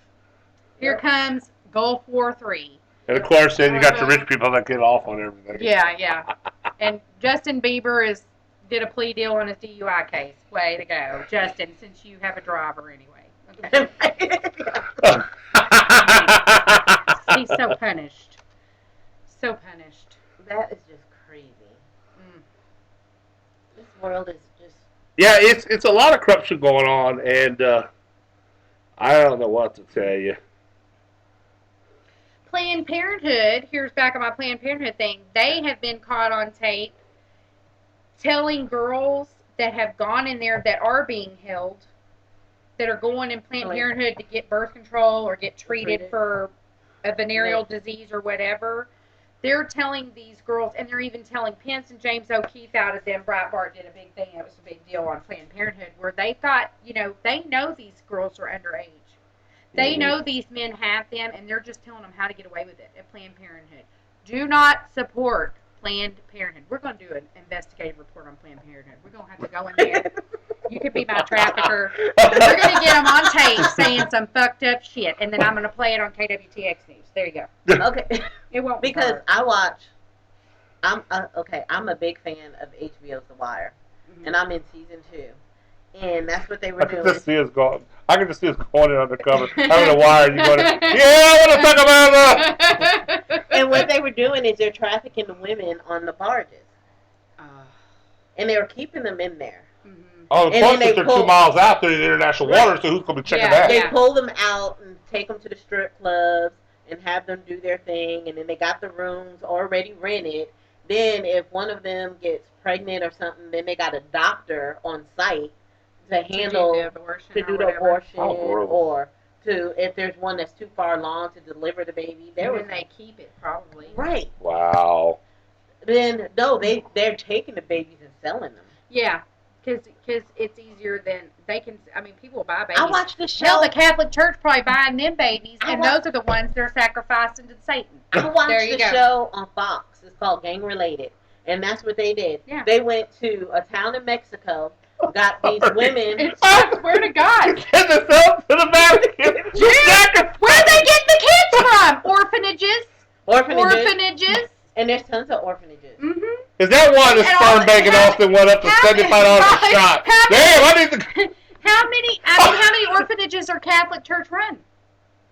Here comes Gulf War III. And of course, then you got the rich people that get off on everything. Yeah, yeah. And Justin Bieber did a plea deal on his DUI case. Way to go, Justin! Since you have a driver anyway. Okay. He's so punished. So punished. That is just crazy. This world is just. Yeah, it's a lot of corruption going on, and I don't know what to tell you. Planned Parenthood, here's back on my Planned Parenthood thing, they have been caught on tape telling girls that have gone in there that are being held, that are going in Planned Parenthood to get birth control or get treated for a venereal disease or whatever. They're telling these girls, and they're even telling Pence and James O'Keefe out of them. Breitbart did a big thing. It was a big deal on Planned Parenthood where they thought, they know these girls are underage. They know these men have them, and they're just telling them how to get away with it at Planned Parenthood. Do not support Planned Parenthood. We're going to do an investigative report on Planned Parenthood. We're going to have to go in there. You could be my trafficker. We're going to get them on tape saying some fucked up shit, and then I'm going to play it on KWTX News. There you go. Okay. It won't be because I watch. I'm a big fan of HBO's The Wire, and I'm in season 2. And that's what they were doing. I can just see us going in undercover, having a wire, and you going, yeah, I want to talk about that. And what they were doing is they're trafficking the women on the barges. And they were keeping them in there. Mm-hmm. Oh, of course, they're 2 miles out there in international water, so who's going to be checking that? They pull them out and take them to the strip clubs and have them do their thing, and then they got the rooms already rented. Then if one of them gets pregnant or something, then they got a doctor on site to handle do the abortion to or do the whatever. abortion, Oh, gross. or to if there's one that's too far along to deliver the baby. And Was then they keep it probably. right. Wow. Then no, they're taking the babies and selling them. Yeah, because it's easier than they can. I mean, people will buy babies. I watched the show. Hell, the Catholic Church probably buying them babies, I and wa- those are the ones they're sacrificing to Satan. I There watched you the go. show on Fox. It's called Gang Related, and that's what they did. Yeah. They went to a town in Mexico, got these women. It's, I swear to God. Send us up to the Vatican. Yeah. Where they get the kids from? Orphanages. Orphanages. And there's tons of orphanages. Mm-hmm. Is that why the And all- sperm bank in how- Austin went up to how- $75 a shot? how- Damn, I need to. How many orphanages are Catholic Church run?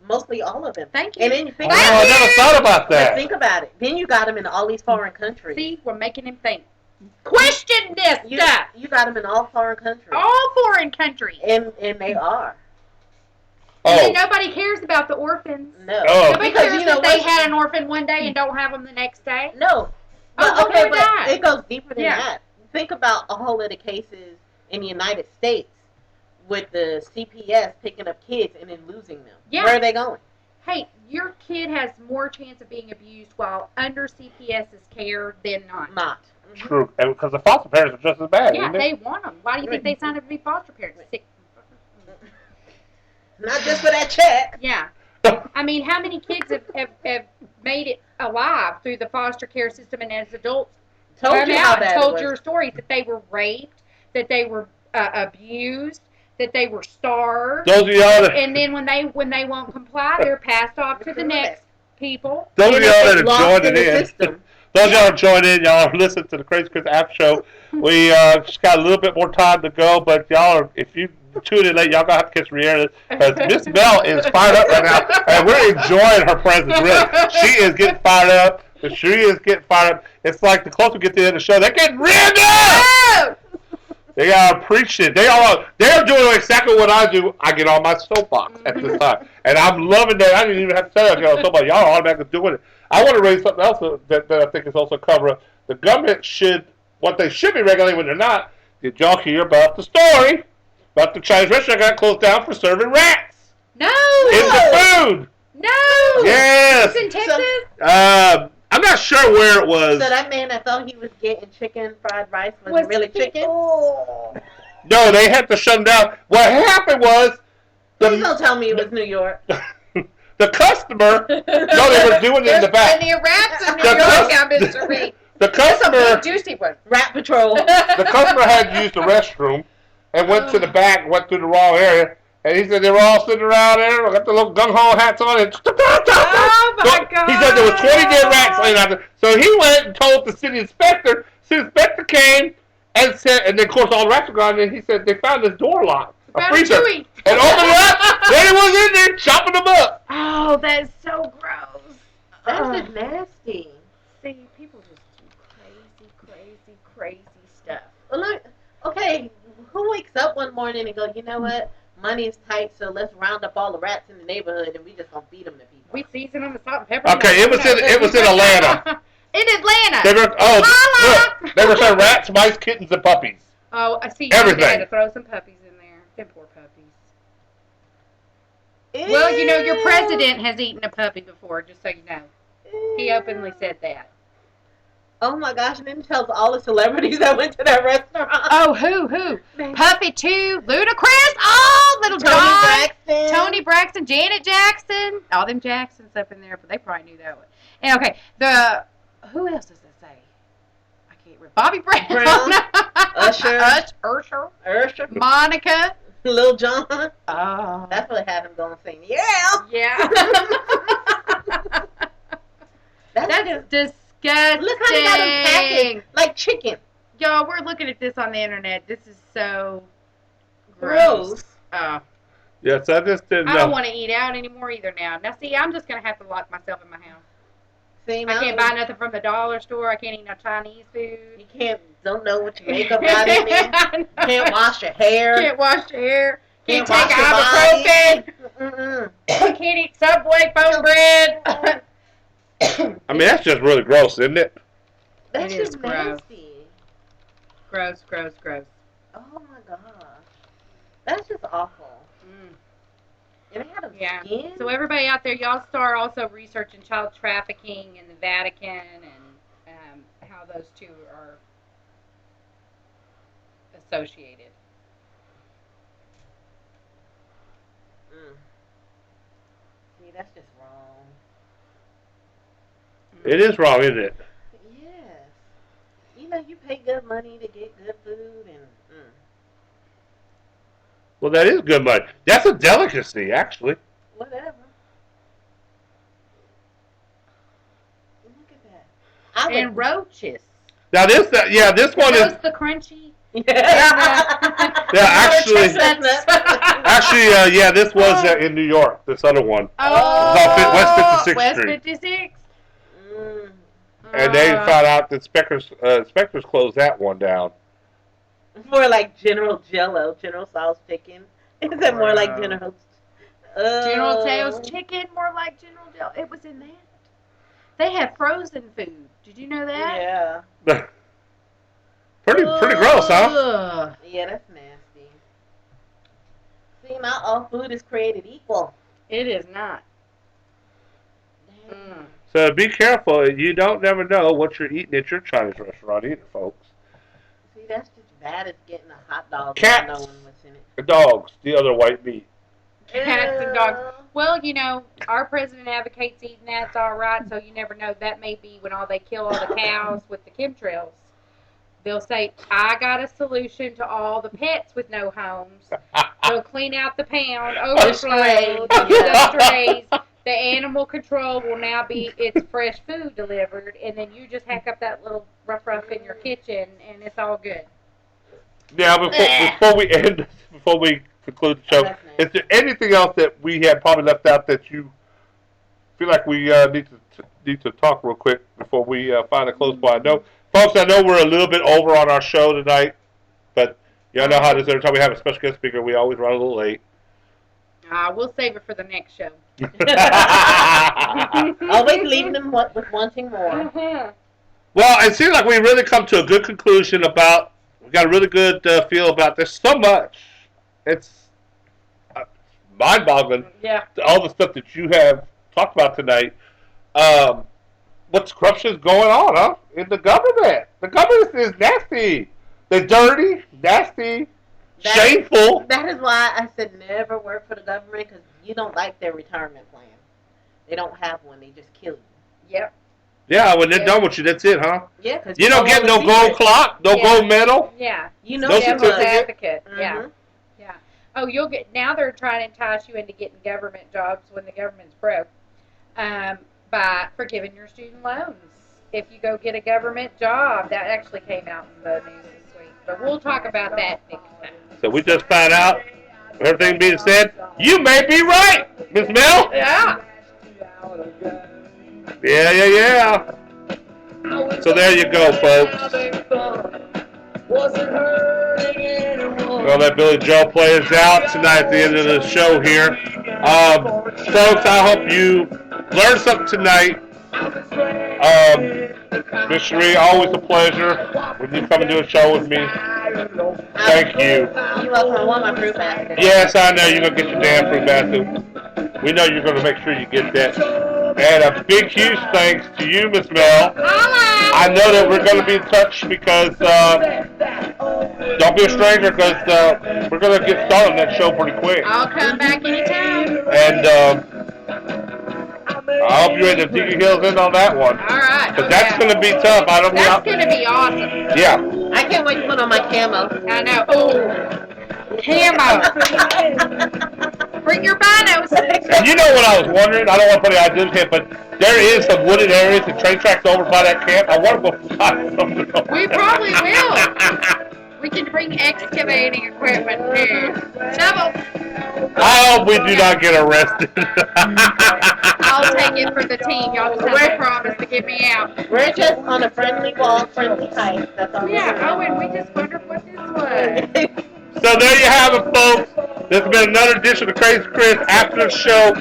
Mostly all of them. Thank you. And then you think, Oh, I never thought about but that. think about it. Then you got them in all these foreign countries. See, we're making him think. Question this you, stuff. you got them in all foreign countries. All foreign countries. And they are. And Oh, then nobody cares about the orphans. No. Oh. Nobody Because cares you know if they what? had an orphan one day and don't have them the next day. No. But, Oh, okay, look but at that. it goes deeper than Yeah. that. Think about a whole lot of cases in the United States with the CPS picking up kids and then losing them. Yeah. Where are they going? Hey, your kid has more chance of being abused while under CPS's care than not. Not. true. Because the foster parents are just as bad, Yeah, isn't it? they want them. Why do you think they signed up to be foster parents? Sick. Not just for that check. Yeah. I mean, how many kids have made it alive through the foster care system and as adults Told come you how out bad and told it was. your stories that they were raped, that they were abused, that they were starved, Those of y'all that, and then when they won't comply, they're passed off to the next people. those of And y'all it's that are lost joining the in, system. those of y'all are joining in, y'all are listening to the Crazy Chris After Show. We just got a little bit more time to go, but y'all are, if you tune in late, y'all gonna have to catch Rihanna because Miss Bell is fired up right now, and we're enjoying her presence. Really, she is getting fired up. And Sharee is getting fired up. It's like the closer we get to the end of the show, they're getting rid up. They are preaching. They're doing exactly what I do. I get on my soapbox at this time, and I'm loving that. I didn't even have to tell you I get on the soapbox. Y'all are automatically doing it. I want to raise something else that I think is also cover up. The government what they should be regulating when they're not. Did y'all hear about the story about the Chinese restaurant got closed down for serving rats No. in the food? No. Yes. It's in Texas. I'm not sure where it was. So that man that thought he was getting chicken fried rice was Was really he- chicken? No, they had to shut them down. What happened was Please don't tell me it was New York. the customer. No, they were doing it in the back. Plenty of rats in New The York cus- now, Mr. B. The That's a customer, big juicy one. Rat Patrol. the customer had used the restroom and went to the back, went through the wrong area, and he said they were all sitting around there, got the little gung ho hats on, and Oh my God. he said there was 20 dead rats laying out there. So he went and told the city inspector. City inspector came and said, and then of course all the rats were gone. And he said they found this door lock, a Found a freezer, Chewy. and opened it up. There he was in there chopping them up. Oh, that's so gross. That's just nasty. See, people just do crazy stuff. Well, look, okay, who wakes up one morning and go, you know what? Money is tight, so let's round up all the rats in the neighborhood and we just gonna feed them to people. We season them with salt and pepper. Okay, it was in Atlanta. In Atlanta. They were look, they were saying rats, mice, kittens, and puppies. Oh, I see. Everything. You had to throw some puppies in there. Them poor puppies. Well, you know, your president has eaten a puppy before, just so you know. He openly said that. Oh my gosh, and then tells all the celebrities that went to that restaurant. Oh, who? Puppy 2, Ludacris, oh, Little Tony John, Braxton. Tony Braxton, Janet Jackson, all them Jacksons up in there, but they probably knew that one. And okay, who else does that say? I can't remember. Bobby Brown. Usher. Usher. Monica. Lil Jon. Oh. That's what had him going saying, yeah. Yeah. That's disgusting. Look how they got them packaged like chicken. Y'all, we're looking at this on the internet. This is so Gross. Oh. Yes, I just didn't I don't know. want to eat out anymore either now. Now, see, I'm just going to have to lock myself in my house. See, I can't buy nothing from the dollar store. I can't eat no Chinese food. You don't know what your makeup got in it. Can't wash your hair. Can't wash your hair. Can't wash take your ibuprofen. Mm-mm. Can't eat Subway foam bread. I mean, that's just really gross, isn't it? That's It is just gross. nasty. Gross. Oh my gosh. That's just awful. Mm. And they had them Yeah. skinned. So everybody out there, y'all start also researching child trafficking in the Vatican and how those two are associated. Mm. See, that's just wrong. It is wrong, isn't it? Yes. You know, you pay good money to get good food and. Well, that is good money. That's a delicacy, actually. Whatever. Look at that. I And would. roaches. Now this one Those is the crunchy. yeah, actually, yeah, this was in New York. This other one, Oh, It's off West 56th West Street. 56. Mm. And they found out that inspectors closed that one down. More like General Jello, General Tso's chicken. Is it more like General? General Tso's chicken, more like General Jello. It was in that. They have frozen food. Did you know that? Yeah. pretty gross, huh? Ugh. Yeah, that's nasty. See, not all food is created equal. It is not. Damn. Mm. So be careful. You don't never know what you're eating at your Chinese restaurant either, folks. See, that's just bad as getting a hot dog Cats. without knowing what's in it. The dogs, the other white meat. Cats and dogs. Well, you know, our president advocates eating that's all right, so you never know. That may be when they kill all the cows with the chemtrails. They'll say, I got a solution to all the pets with no homes. They'll clean out the pound, overflow, the strays. The animal control will now be it's fresh food delivered, and then you just hack up that little rough in your kitchen, and it's all good. Now, before we conclude the show, is there anything else that we had probably left out that you feel like we need to talk real quick before we find a close point? I know, folks, I know we're a little bit over on our show tonight, but y'all know how it is. Every time we have a special guest speaker, we always run a little late. We'll save it for the next show. Always leaving them with wanting more. Well, it seems like we really come to a good conclusion about. We got a really good feel about this. So much, it's mind-boggling. Yeah. All the stuff that you have talked about tonight. What's corruption is going on, huh? In the government. The government is nasty. They're dirty, nasty, shameful. That is why I said never work for the government, because you don't like their retirement plan. They don't have one. They just kill you. Yep. Yeah, when they're done with you, that's it, huh? Yeah, because You don't get no gold clock, no gold medal. Yeah. You know, No Devil's certificate. advocate. Mhm. Yeah. Yeah. Oh, you'll get now. They're trying to entice you into getting government jobs when the government's broke, by forgiving your student loans. If you go get a government job, that actually came out in the news this week. But we'll talk about that next time. So we just found out, everything being said, you may be right, Miss Mel. Yeah. Yeah. So there you go, folks. Well, that Billy Joel play is out tonight at the end of the show here. Folks, I hope you learned something tonight. Miss Sharee, always a pleasure when you come and do a show with me. Thank you. You're welcome. I want my fruit basket. Yes, I know you're going to get your damn fruit basket. We know you're going to make sure you get that. And a big, huge thanks to you, Miss Mel. I know that we're going to be in touch because, don't be a stranger because we're going to get started on that show pretty quick. I'll come back anytime. And I hope you're in the Diggy Hills in on that one. All right. Because that's going to be tough. I don't That's know. going to be awesome. Yeah. I can't wait to put on my camo. I know. Oh, camo. Bring your binos. And you know what I was wondering? I don't want to put the ideas here, but there is some wooded areas and train tracks over by that camp. I want to go find some. We probably will. We can bring excavating equipment too. Shovels. I hope we do not get arrested. I'll take it for the team. Y'all just have to promise to get me out. We're just on a friendly wall, friendly height. That's all. Yeah. Oh, and we just wondered what this was. So there you have it, folks. This has been another edition of Crazy Chris After the Show.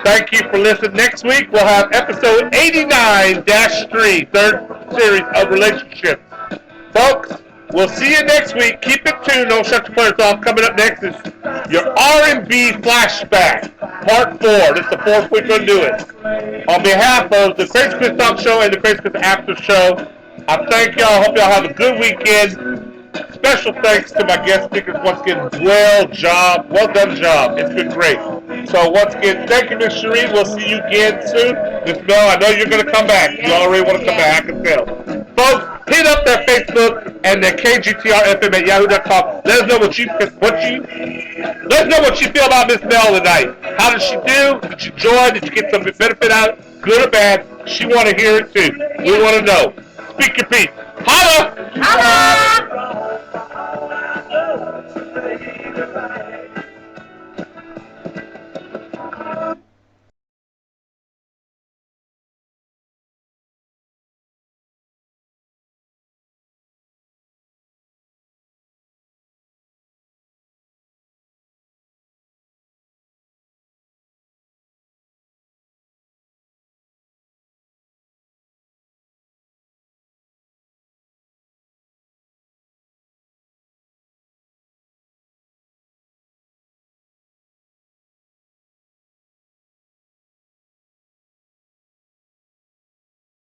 Thank you for listening. Next week, we'll have episode 89-3, third series of relationships. Folks, We'll see you next week. Keep it tuned. Don't shut your players off. Coming up next is your R&B flashback, part 4. This is the 4th week we're going to do it. On behalf of the Crazy Chris Talk Show and the Crazy Chris After Show, I thank y'all. Hope y'all have a good weekend. Special thanks to my guest speakers once again. Well done job. It's been great. So once again, thank you, Miss Sharee. We'll see you again soon. Miss Mel, I know you're going to come back. You already want to come back. I can tell. Folks, hit up their Facebook and their KGTR FM at yahoo.com. Let us know what you feel about Miss Mel tonight. How did she do? Did you enjoy? Did you get some benefit out? Good or bad? She want to hear it too. We want to know. Speak your piece. Holla! Holla! Holla!